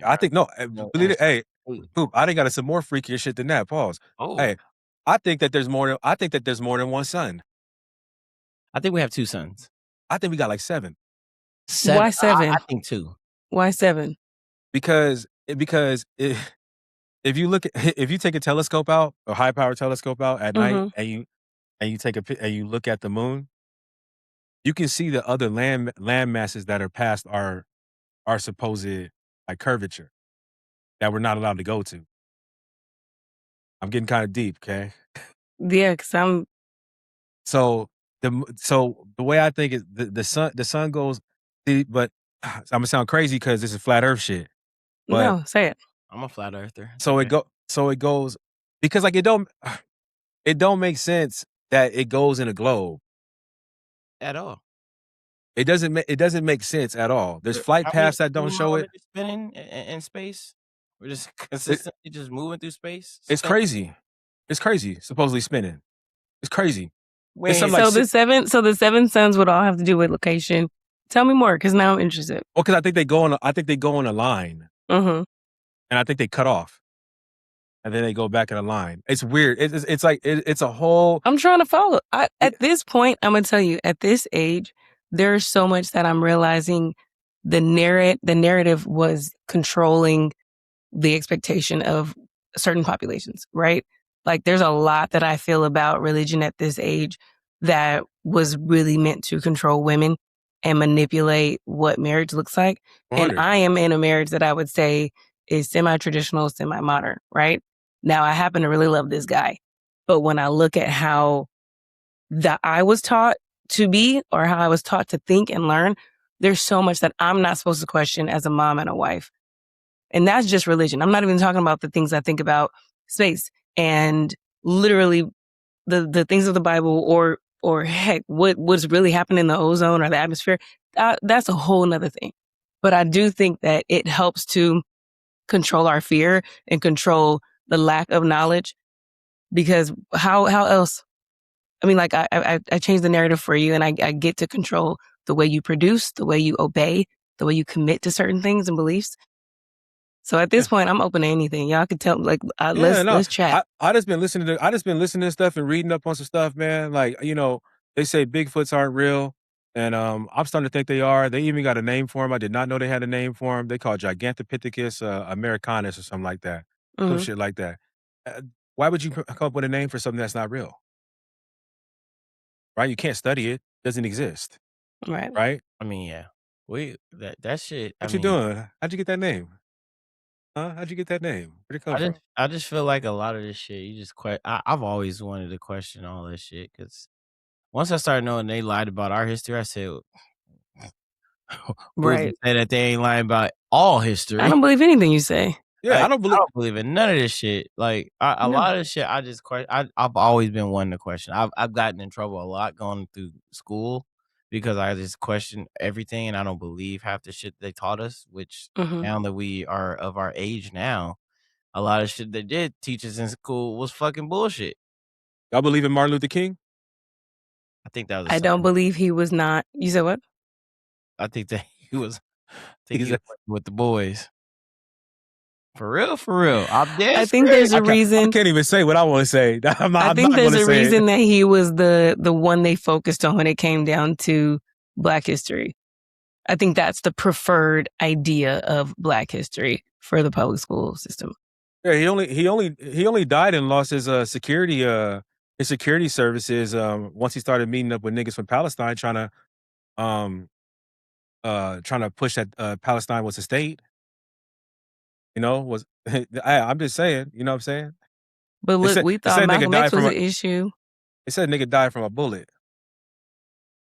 I think believe it. Hey, Coop, I think got some more freakier shit than that. Pause. Oh. Hey, I think that there's more than one sun. I think we have 2 suns. I think we got like 7. 7. Why 7? I think 2. Why 7? Because if you take a telescope out, a high power telescope out at night, and you take and you look at the moon, you can see the other land masses that are past our supposed like curvature that we're not allowed to go to. I'm getting kind of deep, okay? Yeah, because I'm. So the way I think is the sun goes. But I'm gonna sound crazy because this is flat Earth shit. But No, say it. I'm a flat earther. So it goes because like it don't make sense that it goes in a globe At all. It doesn't make sense at all. There's flight paths that don't show it. Spinning in space. We're just consistently just moving through space. It's crazy. It's crazy. Supposedly spinning. It's crazy. Wait, so the 7 suns would all have to do with location. Tell me more, because now I'm interested. Well, because I think they go on a line. Mm-hmm. And I think they cut off. And then they go back in a line. It's weird. It's like it's a whole. I'm trying to follow. At this point, I'm gonna tell you. At this age, there's so much that I'm realizing. The narrative was controlling the expectation of certain populations, right? Like there's a lot that I feel about religion at this age that was really meant to control women and manipulate what marriage looks like. 100. And I am in a marriage that I would say is semi-traditional, semi-modern, right? Now I happen to really love this guy. But when I look at how that I was taught to be or how I was taught to think and learn, there's so much that I'm not supposed to question as a mom and a wife. And that's just religion. I'm not even talking about the things I think about space and literally the things of the Bible or heck, what's really happening in the ozone or the atmosphere. That's a whole nother thing. But I do think that it helps to control our fear and control the lack of knowledge, because how else? I mean, like I change the narrative for you, and I get to control the way you produce, the way you obey, the way you commit to certain things and beliefs. So at this point, I'm open to anything. Y'all can tell, like, let's chat. I just been listening to stuff and reading up on some stuff, man. Like, they say Bigfoots aren't real, and I'm starting to think they are. They even got a name for them. I did not know they had a name for them. They call it Gigantopithecus americanus or something like that. Some shit like that. Why would you come up with a name for something that's not real? Right? You can't study it. It doesn't exist. Right. Right? I mean, yeah. That shit. What you doing? How'd you get that name? Huh? How'd you get that name? Where'd it come from? I just feel like a lot of this shit, you just I've always wanted to question all this shit, because once I started knowing they lied about our history, I said, right, say that they ain't lying about all history. I don't believe anything you say. Yeah, I don't believe in none of this shit. Like a lot of this shit, I just question. I've always been one to question. I've gotten in trouble a lot going through school because I just question everything, and I don't believe half the shit they taught us. Which now that we are of our age now, a lot of shit they did teach us in school was fucking bullshit. Y'all believe in Martin Luther King? I think that was. I don't believe he was not. You said what? I think that he was. He was with the boys. For real. I'm dead. I think there's a reason. I can't even say what I want to say. I think there's a reason that he was the one they focused on when it came down to Black history. I think that's the preferred idea of Black history for the public school system. Yeah, he only died and lost his security services once he started meeting up with niggas from Palestine trying to push that Palestine was a state. I'm just saying, you know what I'm saying? But look, we thought Malcolm X was an issue. They said nigga died from a bullet.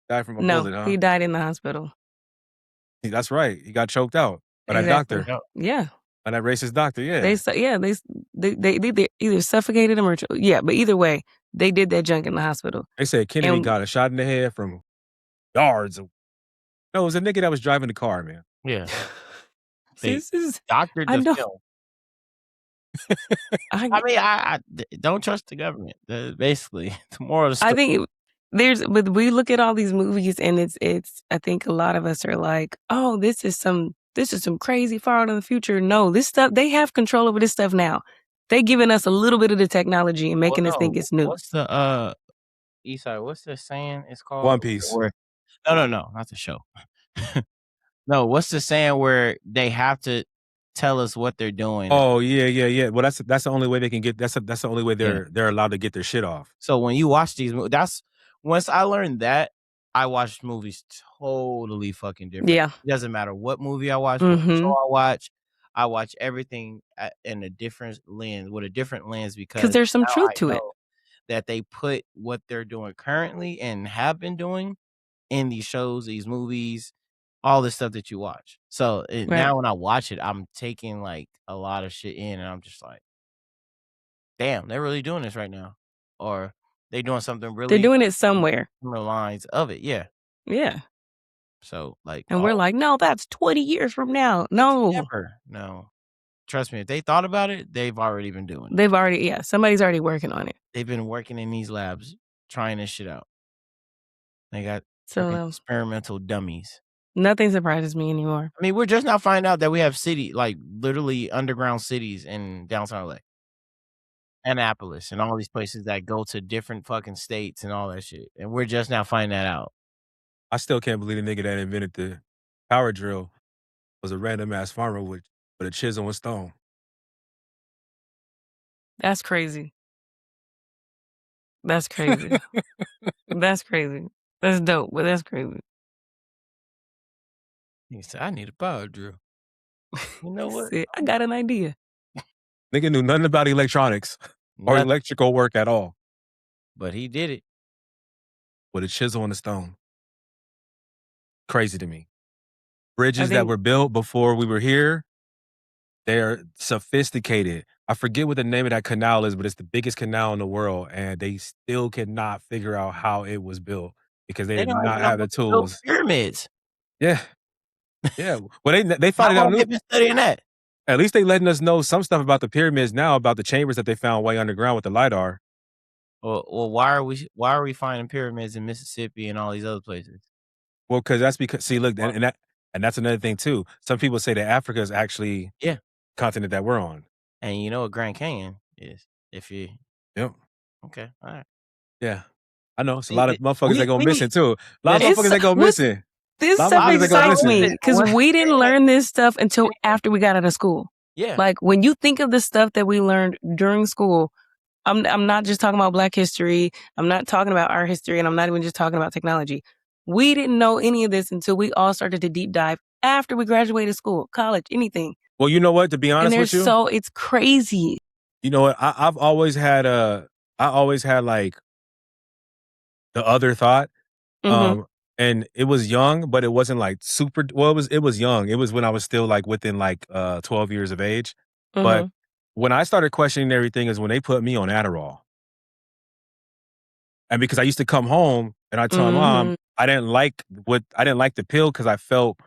Bullet, huh? He died in the hospital. That's right. He got choked out by that doctor. Yeah. By that racist doctor, yeah. They either suffocated him or but either way, they did that junk in the hospital. They said Kennedy got a shot in the head from yards. No, it was a nigga that was driving the car, man. Yeah. This is doctored the film. I don't trust the government. Basically, the moral of the story. I think but we look at all these movies and it's. I think a lot of us are like, oh, this is some crazy far out in the future. No, this stuff they have control over this stuff now. They giving us a little bit of the technology and making us think it's new. What's the Eastside? What's the saying? It's called One Piece. No, not the show. No, what's the saying where they have to tell us what they're doing? Oh yeah. Well, that's the only way they can get. That's the only way they're allowed to get their shit off. So when you watch these, once I learned that, I watched movies totally fucking different. Yeah, it doesn't matter what movie I watch, what show I watch everything in a different lens, with a different lens, because there's some truth to it. That they put what they're doing currently and have been doing in these shows, these movies, all the stuff that you watch. So now when I watch it, I'm taking like a lot of shit in, and I'm just like, damn, they're really doing this right now, or they doing something really. They're doing it somewhere. The lines of it, yeah. So like, and we're like, no, that's 20 years from now. No, never. No, trust me. If they thought about it, they've already been doing it. Somebody's already working on it. They've been working in these labs, trying this shit out. They got experimental dummies. Nothing surprises me anymore. I mean, we're just now finding out that we have literally underground cities in downtown LA. Annapolis and all these places that go to different fucking states and all that shit. And we're just now finding that out. I still can't believe the nigga that invented the power drill was a random ass farmer with a chisel and stone. That's crazy. That's crazy. That's crazy. That's dope, but that's crazy. He said, I need a power drill. You know what? I got an idea. Nigga knew nothing about electronics or electrical work at all. But he did it. With a chisel and a stone. Crazy to me. Bridges that were built before we were here, they're sophisticated. I forget what the name of that canal is, but it's the biggest canal in the world, and they still cannot figure out how it was built because they did not have the tools. Pyramids. Yeah. Well, they found out. They've been studying that. At least they letting us know some stuff about the pyramids now, about the chambers that they found way underground with the LiDAR. Well, why are we finding pyramids in Mississippi and all these other places? Well, see, look, and that's another thing too. Some people say that Africa is actually continent that we're on. And you know what Grand Canyon is? Yep. Okay. All right. Yeah. I know. It's a lot of motherfuckers that go missing too. A lot of motherfuckers that go missing. This stuff excites me because we didn't learn this stuff until after we got out of school. Yeah. Like when you think of the stuff that we learned during school, I'm not just talking about Black history. I'm not talking about our history, and I'm not even just talking about technology. We didn't know any of this until we all started to deep dive after we graduated school, college, anything. Well, you know what? To be honest with you, it's crazy. You know what? I've always had like the other thought. Mm-hmm. And it was young, but it wasn't like super. Well, it was young. It was when I was still like within like 12 years of age. Mm-hmm. But when I started questioning everything is when they put me on Adderall. And because I used to come home and I tell Mom I didn't like the pill because I felt.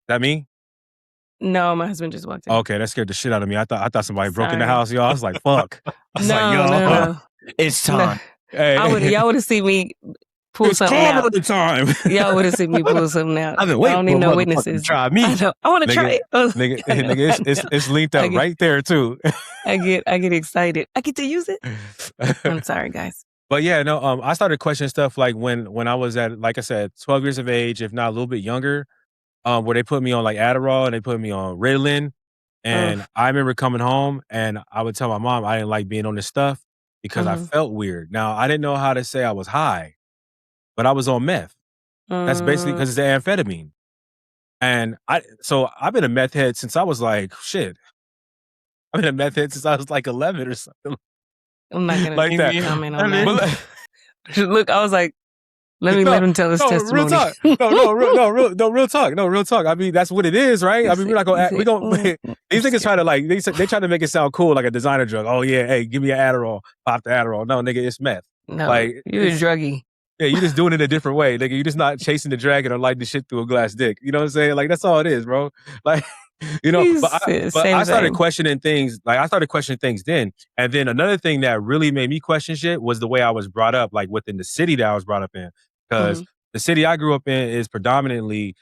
That me? No, my husband just walked in. Okay, that scared the shit out of me. I thought somebody broke in the house, y'all. I was like, fuck. I was No. It's time. No. Hey. Y'all would have seen me pull something out. The time. Y'all would have seen me pull something out. I've been waiting. I don't need no witnesses. Try me. I want to try it. Nigga, it's linked up right there too. I get excited. I get to use it. I'm sorry, guys. But yeah, no, I started questioning stuff like when I was at, like I said, 12 years of age, if not a little bit younger, where they put me on like Adderall and they put me on Ritalin. And Ugh. I remember coming home and I would tell my mom I didn't like being on this stuff because I Mhm. felt weird. Now I didn't know how to say I was high, but I was on meth. That's basically Mm. because it's the amphetamine. And so I've been a meth head since I was like, shit. I've been a meth head since I was like 11 or something I'm not gonna like that. comment on I that. mean, But Look, I was like, let me let no, him tell his no, real testimony. talk. Real talk. No, real talk. I mean, that's what it is, right? I mean, we're not He gonna, said, these niggas try to like, they try to make it sound cool, like a designer drug. Oh yeah, hey, give me an Adderall, pop the Adderall. No, nigga, it's meth. No, Like, you're a it's, druggie. yeah, you just doing it a different way, nigga. You just not chasing the dragon or lighting the shit through a glass dick. You know what I'm saying? Like, that's all it is, bro. Like, He but said I same started thing. questioning things. Like, I started questioning things then. And then another thing that really made me question shit was the way I was brought up, like within the city that I was brought up in. Because Mhm. the city I grew up in is predominantly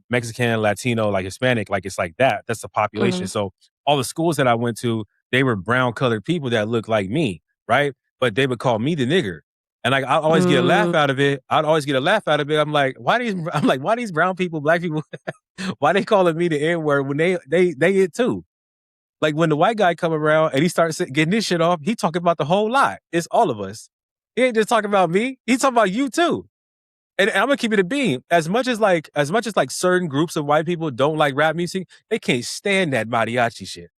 Mexican, Latino, like Hispanic, like it's like that. That's the population. Mhm. So all the schools that I went to, they were brown colored people that looked like me, right? But they would call me the nigger. And like I always get a laugh out of it. I'd always get a laugh out of it. I'm like, why these brown people, black people, why they calling me the N-word when they it too? Like when the white guy come around and he starts getting this shit off, he talking about the whole lot. It's all of us. He ain't just talking about me. He talking about you too. And I'm gonna keep it a beam. As much as certain groups of white people don't like rap music, they can't stand that mariachi shit.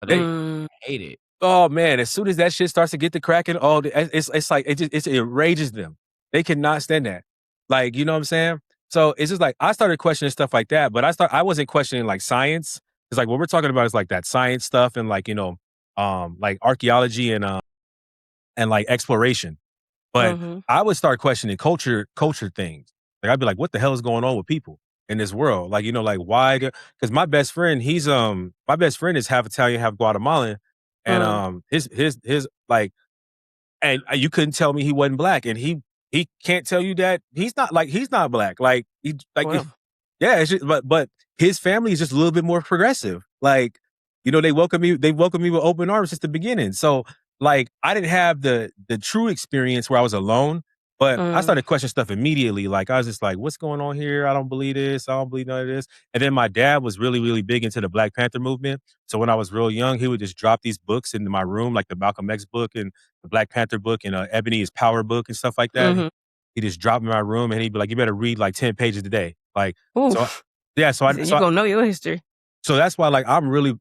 They Mm. hate it. Oh man, as soon as that shit starts to get to cracking, it's like it enrages them. They cannot stand that. Like, you know what I'm saying? So it's just like I started questioning stuff like that, but I wasn't questioning like science. It's like what we're talking about is like that science stuff and like, like archaeology and like exploration. But Mhm. I would start questioning culture things. Like I'd be like, what the hell is going on with people in this world? Like, like why? Because my best friend is half Italian, half Guatemalan. And Mm. his like, and you couldn't tell me he wasn't black. And he can't tell you that he's not black. Like Well. yeah, it's just, but his family is just a little bit more progressive. Like, they welcome me with open arms since the beginning. So like I didn't have the true experience where I was alone, but I Mm. started questioning stuff immediately. Like I was just like, what's going on here? I don't believe this. I don't believe none of this. And then my dad was really, really big into the Black Panther movement. So when I was real young, he would just drop these books into my room, like the Malcolm X book and the Black Panther book and Ebony is Power book and stuff like that. Mhm. He just dropped in my room and he'd be like, you better read like 10 pages a day. Like, so Oof. yeah, He said, you gonna know your history. so that's why like I'm an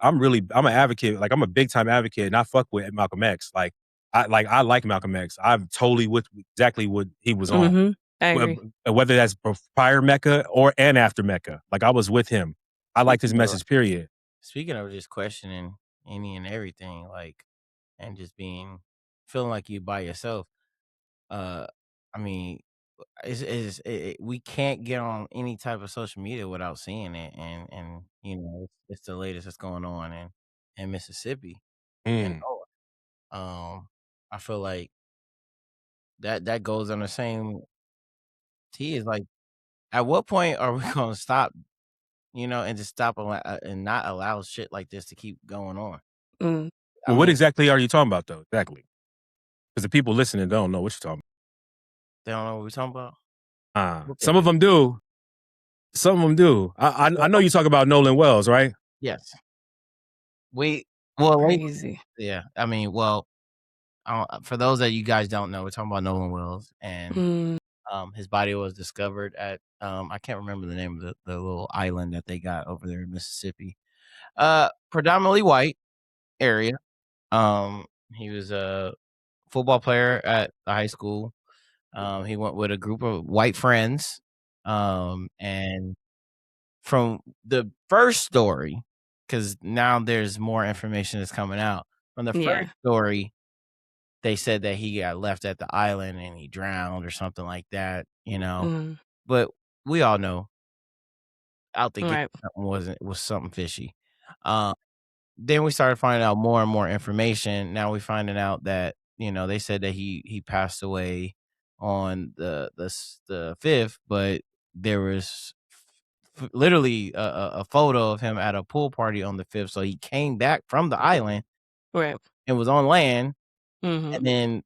advocate. Like I'm a big time advocate and I fuck with Malcolm X. I like Malcolm X. I'm totally with exactly what he was on. Mhm. I agree. Whether that's prior Mecca and after Mecca. Like I was with him. I liked his Speaking of message, period. speaking of just questioning any and everything, like, and just feeling like you by yourself. Uh, I mean, we can't get on any type of social media without seeing it, and it's the latest that's going on in Mississippi and Mm. I feel like that goes on the same T is like, at what point are we gonna stop, and just stop and not allow shit like this to keep going on? Mm. I Well, what mean, exactly are you talking about though? Exactly. Because the people listening don't know what you're talking they don't know what we're talking about. about. Okay. Some of them do. Some of them do. I know you talk about Nolan Wells, right? Yes. Well, Crazy. yeah. I mean, well, for those that you guys don't know, we're talking about Nolan Wells, and Mm. his body was discovered at I can't remember the name of the little island that they got over there in Mississippi. Predominantly white area. He was a football player at the high school. He went with a group of white friends. And from the first story, because now there's more information that's coming out. From the Yeah. first story, they said that he got left at the island and he drowned or something like that, Mm. But we all know out the gate Right. something was something fishy. Then we started finding out more and more information. Now we're finding out that they said that he passed away on the 5th, but there was literally a photo of him at a pool party on the 5th. So he came back from the island Right. and was on land, Mhm. and then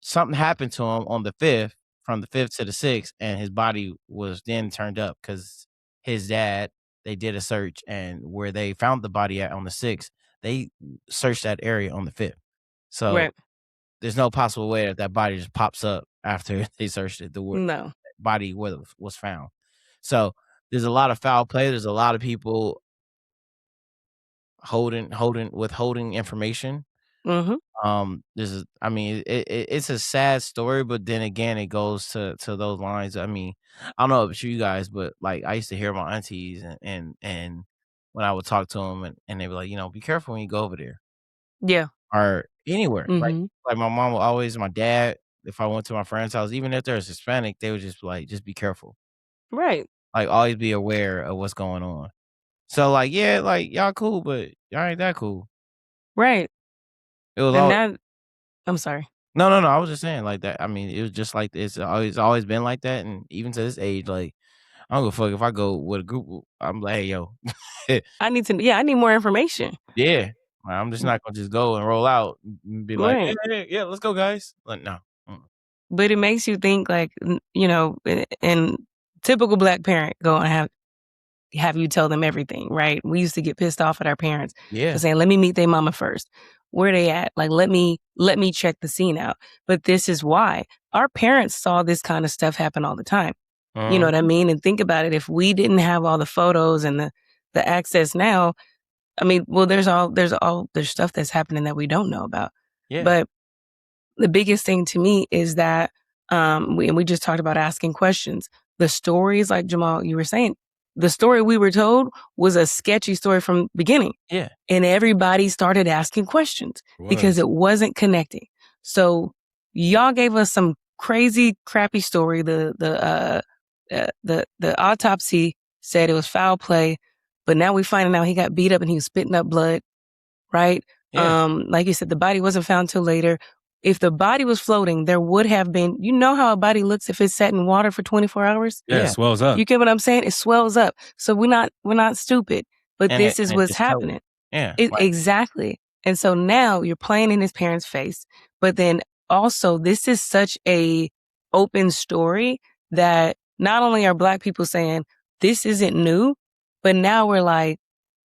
something happened to him on the 5th, from the 5th to the 6th, and his body was then turned up because his dad, they did a search, and where they found the body at on the 6th, they searched that area on the 5th. So Right. there's no possible way that body just pops up after they searched it. No. Body was found. So there's a lot of foul play. There's a lot of people withholding information. Mm-hmm. It's a sad story, but then again, it goes to those lines. I mean, I don't know about you guys, but like I used to hear my aunties and when I would talk to them and they were like, be careful when you go over there Yeah. or anywhere. Mm-hmm. Like my mom would always, my dad, if I went to my friend's house, even if there's Hispanic, they would just be like, just be careful. Right. Like always be aware of what's going on. So like, yeah, like y'all cool, but y'all ain't that cool. Right. It was And all. that, I'm sorry. No. I was just saying like that. I mean, it was just like it's always been like that, and even to this age, like I don't give a fuck if I go with a group. I'm like, hey, yo, I need more information. yeah. Like, I'm just not gonna just go and roll out and be like, Right. hey, yeah, let's go, guys. Like, no. But it makes you think, like, and typical Black parent go and have you tell them everything, right? We used to get pissed off at our parents Yeah. for saying, let me meet their mama first. Where they at? Like, let me check the scene out. But this is why our parents saw this kind of stuff happen all the time. You know what I mean? And think about it. If we didn't have all the photos and the access now, I mean, well, there's stuff that's happening that we don't know about. Yeah. But the biggest thing to me is that we just talked about asking questions. The stories, like Jamal, you were saying, the story we were told was a sketchy story from the beginning. Yeah. And everybody started asking questions because it wasn't connecting. So y'all gave us some crazy, crappy story. The autopsy said it was foul play, but now we finding out he got beat up and he was spitting up blood, right? Yeah. Like you said, the body wasn't found till later. If the body was floating, there would have been, you know how a body looks if it's sat in water for 24 hours? Yeah, it swells up. You get what I'm saying? It swells up. So we're not stupid, but And this is it what's just tells. happening. Yeah. Exactly. And so now you're playing in his parents' face, but then also this is such a open story that not only are Black people saying this isn't new, but now we're like,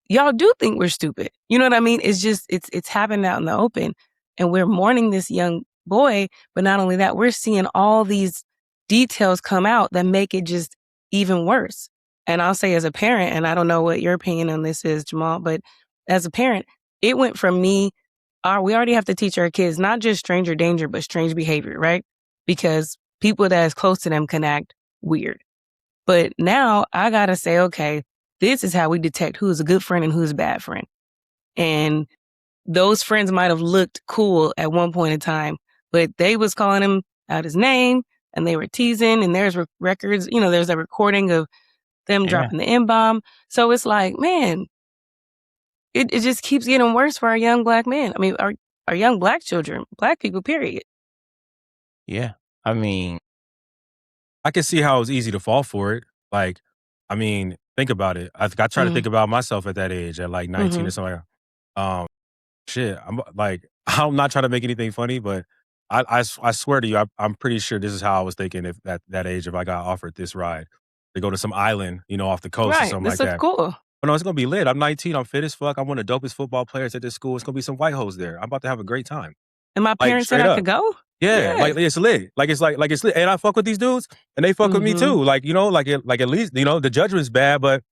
y'all do think we're stupid. You know what I mean? It's just, it's happened out in the open and we're mourning this young boy. But not only that, we're seeing all these details come out that make it just even worse. And I'll say as a parent, and I don't know what your opinion on this is, Jamal, but as a parent, it went from me, we already have to teach our kids, not just stranger danger, but strange behavior, right? Because people that is close to them can act weird. But now I got to say, okay, this is how we detect who's a good friend and who's a bad friend. And those friends might have looked cool at one point in time, but they was calling him out his name and they were teasing, and there's records, there's a recording of them dropping the N-bomb. So it's like, man, it just keeps getting worse for our young Black men. I mean, our young Black children, Black people, period. Yeah. I mean, I can see how it was easy to fall for it. Like, I mean, think about it. I try to think about myself at that age, at like 19 or something. Shit, I'm not trying to make anything funny, but I swear to you, I'm pretty sure this is how I was thinking if at that age, if I got offered this ride to go to some island, off the coast or something like that. This looks cool. But no, it's gonna be lit. I'm 19. I'm fit as fuck. I'm one of the dopest football players at this school. It's gonna be some white hoes there. I'm about to have a great time. And my parents said I could go? Yeah, like it's lit. Like it's lit. And I fuck with these dudes, and they fuck with me too. Like at least the judgment's bad, but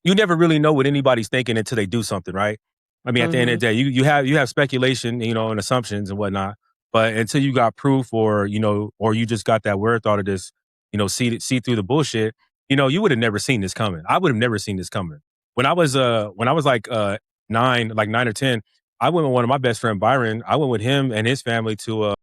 you never really know what anybody's thinking until they do something, right? I mean, at the end of the day, you have speculation, and assumptions and whatnot. But until you got proof, or you just got that wherewithal to just, see through the bullshit, you would have never seen this coming. I would have never seen this coming. When I was like 9 or 10, I went with one of my best friend Byron. I went with him and his family to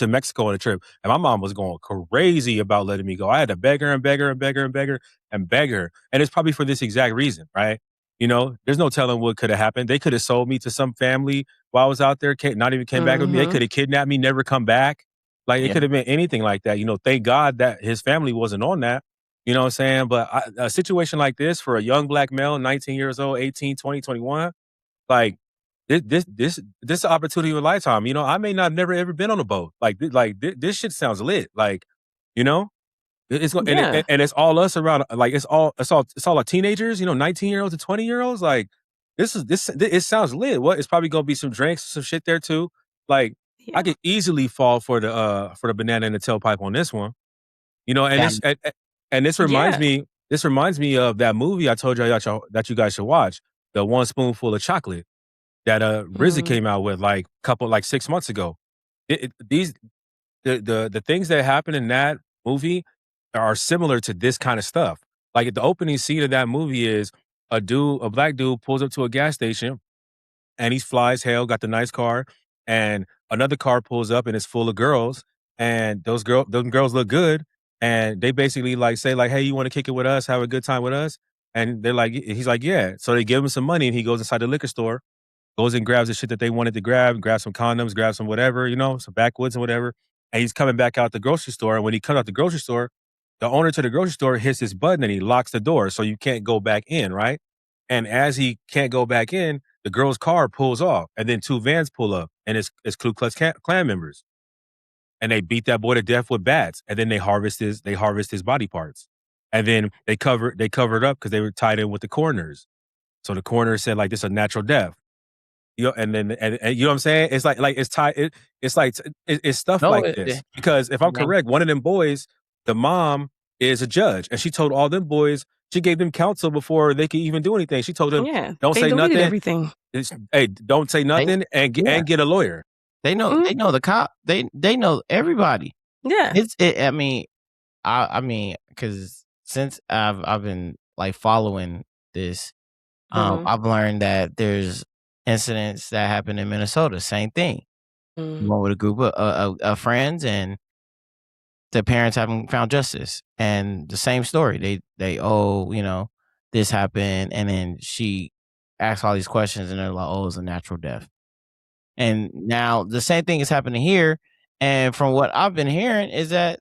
Mexico on a trip, and my mom was going crazy about letting me go. I had to beg her and beg her and beg her and beg her and beg her, and it's probably for this exact reason, right? There's no telling what could have happened. They could have sold me to some family while I was out there, not even came back with me. They could have kidnapped me, never come back. Like, it could have been anything like that. Thank God that his family wasn't on that. You know what I'm saying? But a situation like this for a young Black male, 19 years old, 18, 20, 21, like, this opportunity of a lifetime. You know, I may not have never ever been on a boat. This shit sounds lit. Like, you know, it's and Yeah. and it's all us around. Like it's all our teenagers. You know, 19-year-olds and 20-year-olds. Like it sounds lit. What? It's probably gonna be some drinks, some shit there too. Like I Yeah. could easily fall for the banana in the tailpipe on this one. You know, and Yeah. this and this reminds Yeah. me. This reminds me of that movie I told y'all that you guys should watch. The One Spoonful of Chocolate that RZA came out with like 6 months ago. These the things that happen in that movie are similar to this kind of stuff. Like the opening scene of that movie is a black dude pulls up to a gas station and he's fly as hell, got the nice car, and another car pulls up and it's full of girls, and those girls look good, and they basically like say like, "Hey, you want to kick it with us? Have a good time with us?" And they're like, he's like, "Yeah." So they give him some money, and he goes inside the liquor store, goes and grabs the shit that they wanted to grab some condoms, grab some whatever, you know, some backwoods and whatever, and he's coming back out the grocery store. And when he comes out the grocery store, the owner to the grocery store hits his button and he locks the door so you can't go back in, right? And as he can't go back in, the girl's car pulls off, and then two vans pull up, and it's Ku Klux Klan members, and they beat that boy to death with bats, and then they harvest his body parts, and then they covered up because they were tied in with the coroners. So the coroner said like this is a natural death. You know, and then and you know what I'm saying? It's like it's tied. It's like it's stuff like this. Because if I'm correct, one of them boys, the mom is a judge, and she told all them boys, she gave them counsel before they could even do anything. She told them, "Don't say nothing. Everything. Hey, don't say nothing, and get a lawyer." They know. They know the cop. They know everybody. Yeah. I mean, because since I've been like following this, I've learned that there's incidents that happen in Minnesota. Same thing. One with a group of friends, and the parents haven't found justice, and the same story. They you know, this happened, and then she asks all these questions, and they're like, oh, it's a natural death. And now the same thing is happening here. And from what I've been hearing is that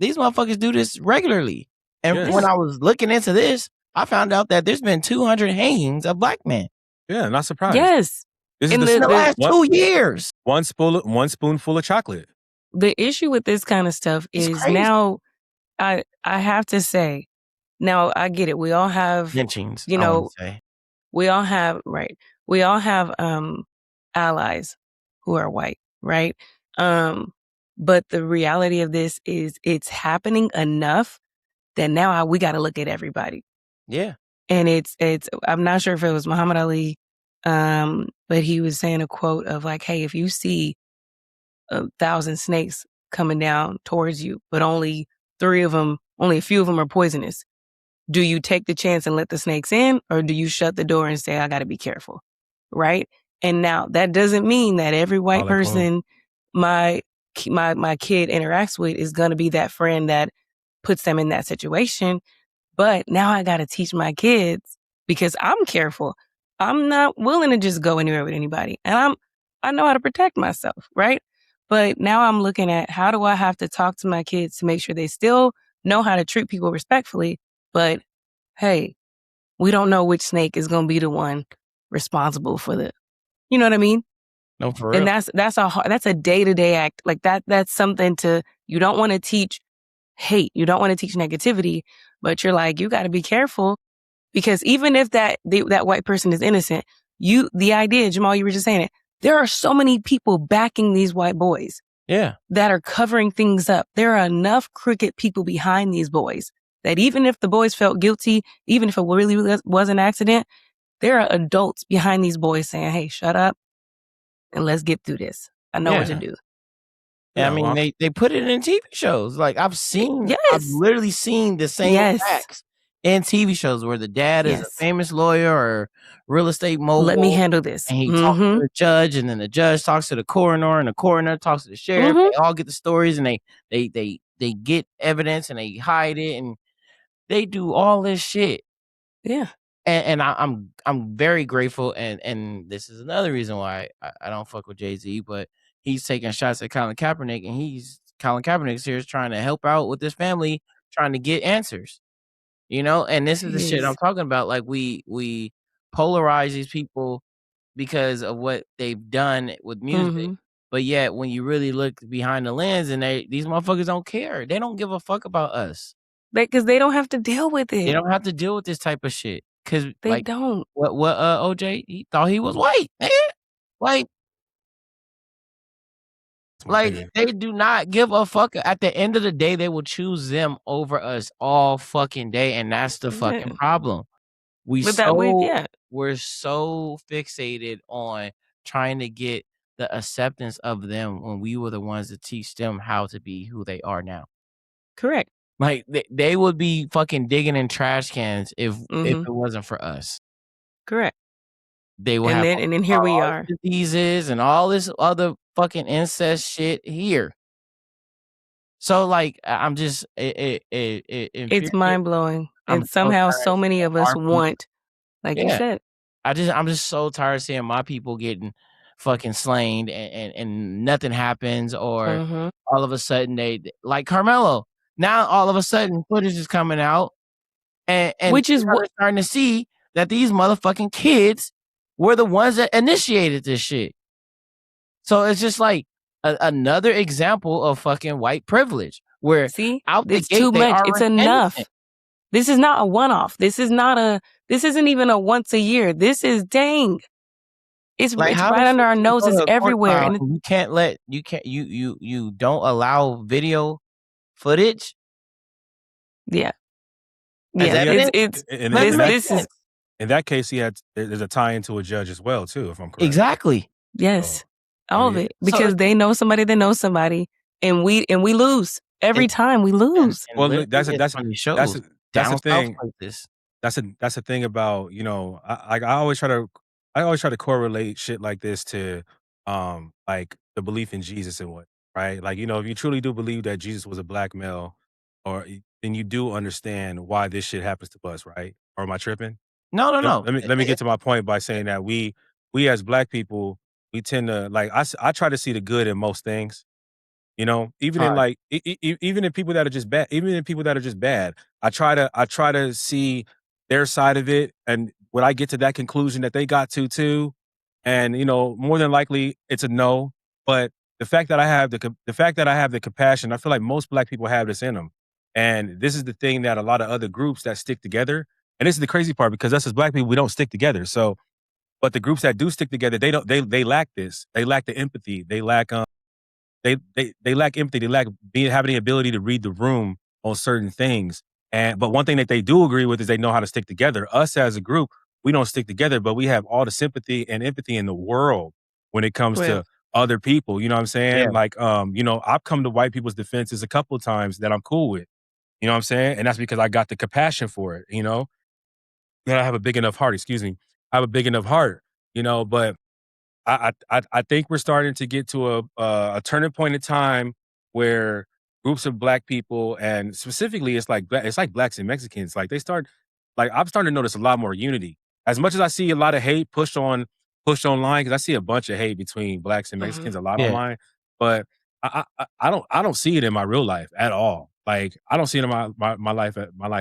these motherfuckers do this regularly. And when I was looking into this, I found out that there's been 200 hangings of black men. Yeah, not surprised. Yes. This in is the last 2 years. One spoonful of chocolate. The issue with this kind of stuff is now, I have to say, now I get it. We all have lynchings. You know, we all have We all have allies who are white, right? But the reality of this is it's happening enough that now we got to look at everybody. Yeah. And it's I'm not sure if it was Muhammad Ali, but he was saying a quote of like, hey, if you see 1,000 snakes coming down towards you, but only a few of them are poisonous, do you take the chance and let the snakes in, or do you shut the door and say, I got to be careful? Right? And now that doesn't mean that every white person my kid interacts with is going to be that friend that puts them in that situation. But now I got to teach my kids, because I'm careful. I'm not willing to just go anywhere with anybody. And I know how to protect myself, right? But now I'm looking at, how do I have to talk to my kids to make sure they still know how to treat people respectfully? But hey, we don't know which snake is going to be the one responsible for you know what I mean? No, for real. And that's a day-to-day act. Like that's something you don't want to teach hate. You don't want to teach negativity, but you're like, you got to be careful, because even if that white person is innocent, the idea, Jamal, you were just saying it, there are so many people backing these white boys. Yeah. That are covering things up. There are enough crooked people behind these boys that even if the boys felt guilty, even if it really was an accident, there are adults behind these boys saying, hey, shut up and let's get through this. I know what to do. Yeah, I mean, they put it in TV shows. Like I've literally seen the same facts in TV shows where the dad is a famous lawyer or real estate mogul. Let me handle this. And he talks to the judge, and then the judge talks to the coroner, and the coroner talks to the sheriff. They all get the stories, and they get evidence, and they hide it, and they do all this shit. Yeah. And I'm very grateful, and this is another reason why I don't fuck with Jay-Z, but he's taking shots at Colin Kaepernick, and Colin Kaepernick's here is trying to help out with this family, trying to get answers, you know. And this is the shit I'm talking about. Like we polarize these people because of what they've done with music. But yet, when you really look behind the lens, and these motherfuckers don't care. They don't give a fuck about us. Because they don't have to deal with it. They don't have to deal with this type of shit. Because they don't. What OJ? He thought he was white. Like they do not give a fuck. At the end of the day, they will choose them over us all fucking day, and that's the fucking problem. We're so fixated on trying to get the acceptance of them when we were the ones to teach them how to be who they are now. Correct. Like they would be fucking digging in trash cans if it wasn't for us. Correct. They will and then here we are. Diseases and all this other fucking incest shit here. So like I'm just it's mind blowing. And somehow so many of us want, like you said. I'm just so tired of seeing my people getting fucking slain and nothing happens, or all of a sudden they like Carmelo. Now all of a sudden footage is coming out, and which is what starting to see that these motherfucking kids were the ones that initiated this shit. So it's just like another example of fucking white privilege. Where out the it's gate, too much. It's enough. Innocent. This is not a one-off. This isn't even a once a year. This is dang. It's right under our noses everywhere. And you don't allow video footage. Yeah. It's in that case, there's a tie into a judge as well, too, if I'm correct. Exactly. Yes. All of it. Because they know somebody that knows somebody, and we lose. Every time we lose. Well, that's the thing. That's the thing about, I always try to correlate shit like this to like the belief in Jesus and what, right? Like, if you truly do believe that Jesus was a black male, then you do understand why this shit happens to us, right? Or am I tripping? No. Let me get to my point by saying that we as black people, we tend to like I try to see the good in most things. Even in like even in people that are just bad, I try to see their side of it, and when I get to that conclusion that they got to too, and more than likely it's a no. But the fact that I have the compassion, I feel like most black people have this in them, and this is the thing that a lot of other groups that stick together, and this is the crazy part because us as black people, we don't stick together. So, but the groups that do stick together, they lack this. They lack the empathy. They lack They lack empathy. They lack having the ability to read the room on certain things. But one thing that they do agree with is they know how to stick together. Us as a group, we don't stick together, but we have all the sympathy and empathy in the world when it comes to other people. You know what I'm saying? Yeah. Like, I've come to white people's defenses a couple of times that I'm cool with. You know what I'm saying? And that's because I got the compassion for it. That I have a big enough heart. Excuse me. I have a big enough heart. But I think we're starting to get to a turning point in time where groups of black people, and specifically it's like blacks and Mexicans, like I'm starting to notice a lot more unity. As much as I see a lot of hate pushed online, because I see a bunch of hate between blacks and Mexicans a lot online, but I don't see it in my real life at all. Like I don't see it in my life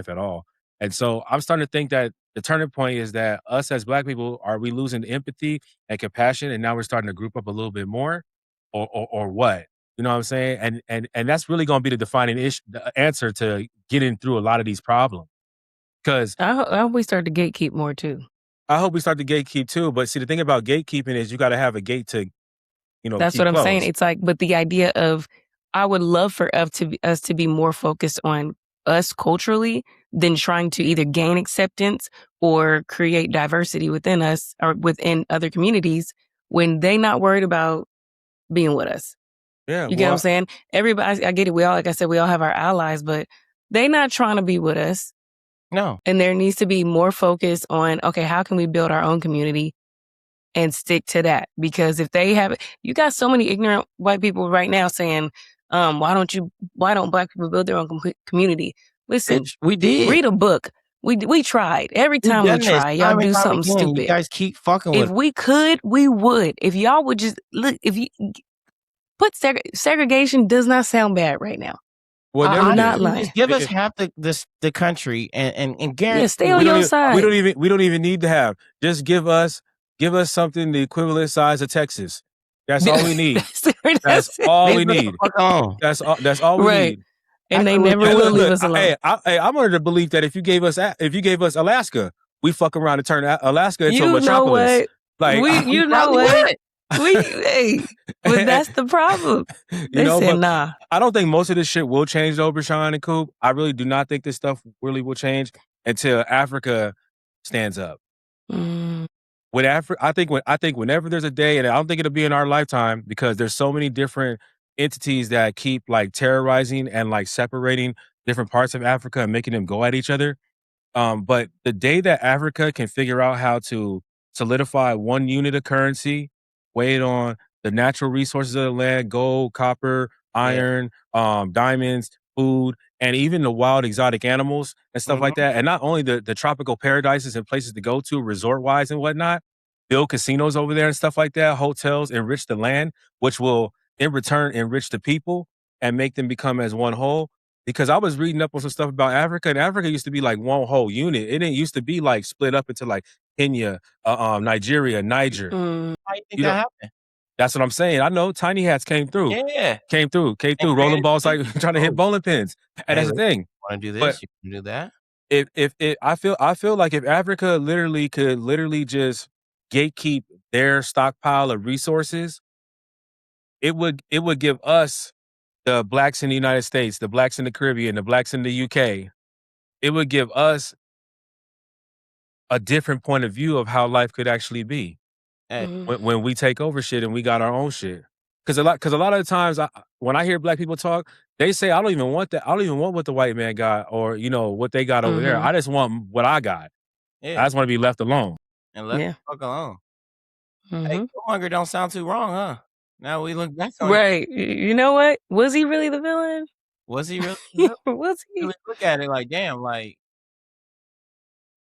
at all. And so I'm starting to think that the turning point is that us as black people, are we losing empathy and compassion, and now we're starting to group up a little bit more, or what? You know what I'm saying? And that's really going to be the defining the answer to getting through a lot of these problems. Because I hope we start to gatekeep more too. I hope we start to gatekeep too. But see, the thing about gatekeeping is you got to have a gate to, that's what I'm saying. It's like, but the idea of, I would love for us to be more focused on us culturally than trying to either gain acceptance or create diversity within us or within other communities when they not worried about being with us. Yeah, you get what I'm saying? Everybody, I get it. We all, like I said, we all have our allies, but they not trying to be with us. No. And there needs to be more focus on, okay, how can we build our own community and stick to that? Because if they have, you got so many ignorant white people right now saying, why don't black people build their own community? Listen, we did. Read a book. We tried. Every time we try, y'all do something stupid. You guys keep fucking with it. If we could, we would. If y'all would just look, if you put segregation does not sound bad right now. Well, I'm not lying. Just give us half the country and guarantee. Yeah, stay on your side. We don't even need to have. Just give us Give us something the equivalent size of Texas. That's all we need. That's it. all Leave we us the need. fuck alone. That's all we Right. need. And they Actually, never Hey, will look, leave look, us alone. I'm under the belief that if you gave us Alaska, we fuck around and turn Alaska into a You know metropolis. what? Like, You know probably what? would. Hey, but that's the problem. you They know, said but nah. I don't think most of this shit will change though, Shon and Coop. I really do not think this stuff really will change until Africa stands up. Mm. With I think whenever there's a day, and I don't think it'll be in our lifetime because there's so many different entities that keep like terrorizing and like separating different parts of Africa and making them go at each other. But the day that Africa can figure out how to solidify one unit of currency, weigh it on the natural resources of the land, gold, copper, iron, diamonds, food, and even the wild exotic animals and stuff like that. And not only the tropical paradises and places to go to resort-wise and whatnot, build casinos over there and stuff like that, hotels, enrich the land, which will in return enrich the people and make them become as one whole. Because I was reading up on some stuff about Africa, and Africa used to be like one whole unit. It didn't used to be like split up into like Kenya, Nigeria, Niger. Mm. How you think that happened? That's what I'm saying. I know Tiny Hats came through. Yeah. Came through, rolling balls like trying to hit bowling pins. And that's the thing. Want to do But this? You can do that. If I feel like if Africa could just gatekeep their stockpile of resources, it would give us, the blacks in the United States, the blacks in the Caribbean, the blacks in the UK, it would give us a different point of view of how life could actually be when we take over shit and we got our own shit. Because a lot of the times when I hear black people talk, they say, I don't even want that. I don't even want what the white man got or, what they got over there. I just want what I got. Yeah. I just want to be left alone. And left the fuck alone. Hey, Mhm. Killmonger don't sound too wrong, huh? Now we look back on Right. You know what? Was he really the villain? Was he really the villain? Was he? Really look at it like, damn, like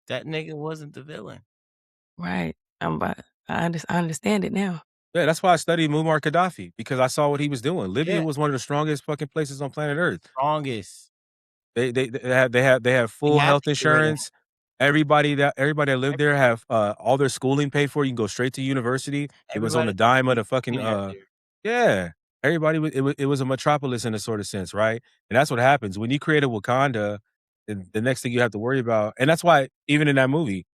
that nigga wasn't the villain. Right. I understand it now. Yeah, that's why I studied Muammar Gaddafi, because I saw what he was doing. Libya was one of the strongest fucking places on planet Earth. Strongest. They have full health insurance. Everybody that lived there have all their schooling paid for. You can go straight to university. It was on the dime of the fucking everybody. It was a metropolis in a sort of sense, right? And that's what happens when you create a Wakanda. The next thing you have to worry about, and that's why even in that movie,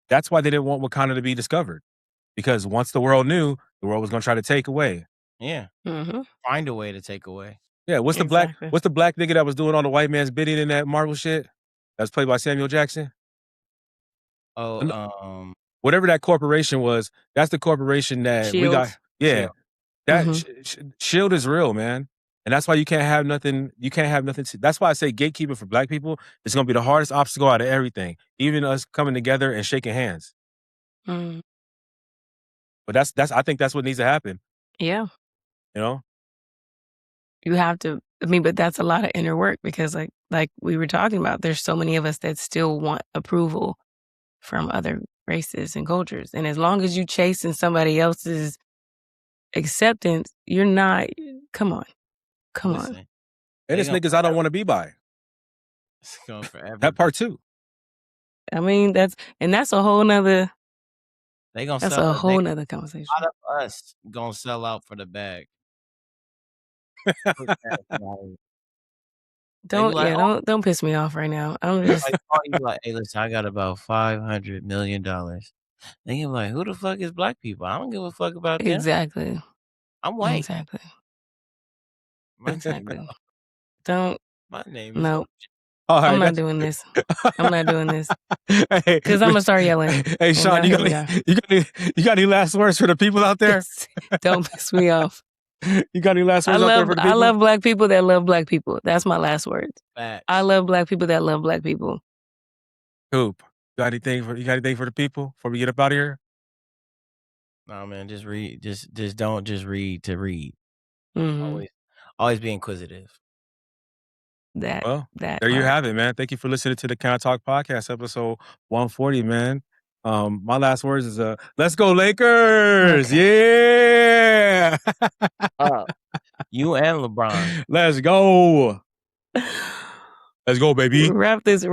that's why they didn't want Wakanda to be discovered, because once the world knew, the world was going to try to take away. Yeah. Find a way to take away. Yeah. What's the black nigga that was doing all the white man's bidding in that Marvel shit? That was played by Samuel Jackson. Oh, whatever that corporation was, that's the corporation that Shield. we got. Yeah. Shield. That Shield is real, man. And that's why you can't have nothing. That's why I say gatekeeping for black people is going to be the hardest obstacle out of everything. Even us coming together and shaking hands. Mm. But I think that's what needs to happen. Yeah. You know? You have to, but that's a lot of inner work, because like we were talking about, there's so many of us that still want approval from other races and cultures. And as long as you chasing somebody else's acceptance, you're not, come on. And it's niggas I don't want to be by. It's going forever. That part too. I mean, that's a whole nother, That's a whole nother conversation. A lot of us gonna sell out for the bag. Don't piss me off right now. I'm just like, hey, listen, I got about $500 million. Then you're like, who the fuck is black people? I don't give a fuck about them. exactly. I'm white. Exactly. My Exactly. name, Don't. my name is No. All right, I'm not doing this. I'm not doing this. Because I'm gonna start yelling. Hey, Shon, you got any last words for the people out there? Don't piss me off. You got any last words out there for the people? I love black people that love black people. That's my last words. Facts. I love black people that love black people. Coop, you got anything for the people before we get up out of here? No, man, just read. Just don't just read to read. Mm-hmm. Always be inquisitive. There you have it, man. Thank you for listening to the Can I Talk podcast, episode 140, man. My last words is let's go Lakers. Okay. Yeah. You and LeBron. Let's go. Let's go, baby. Wrap this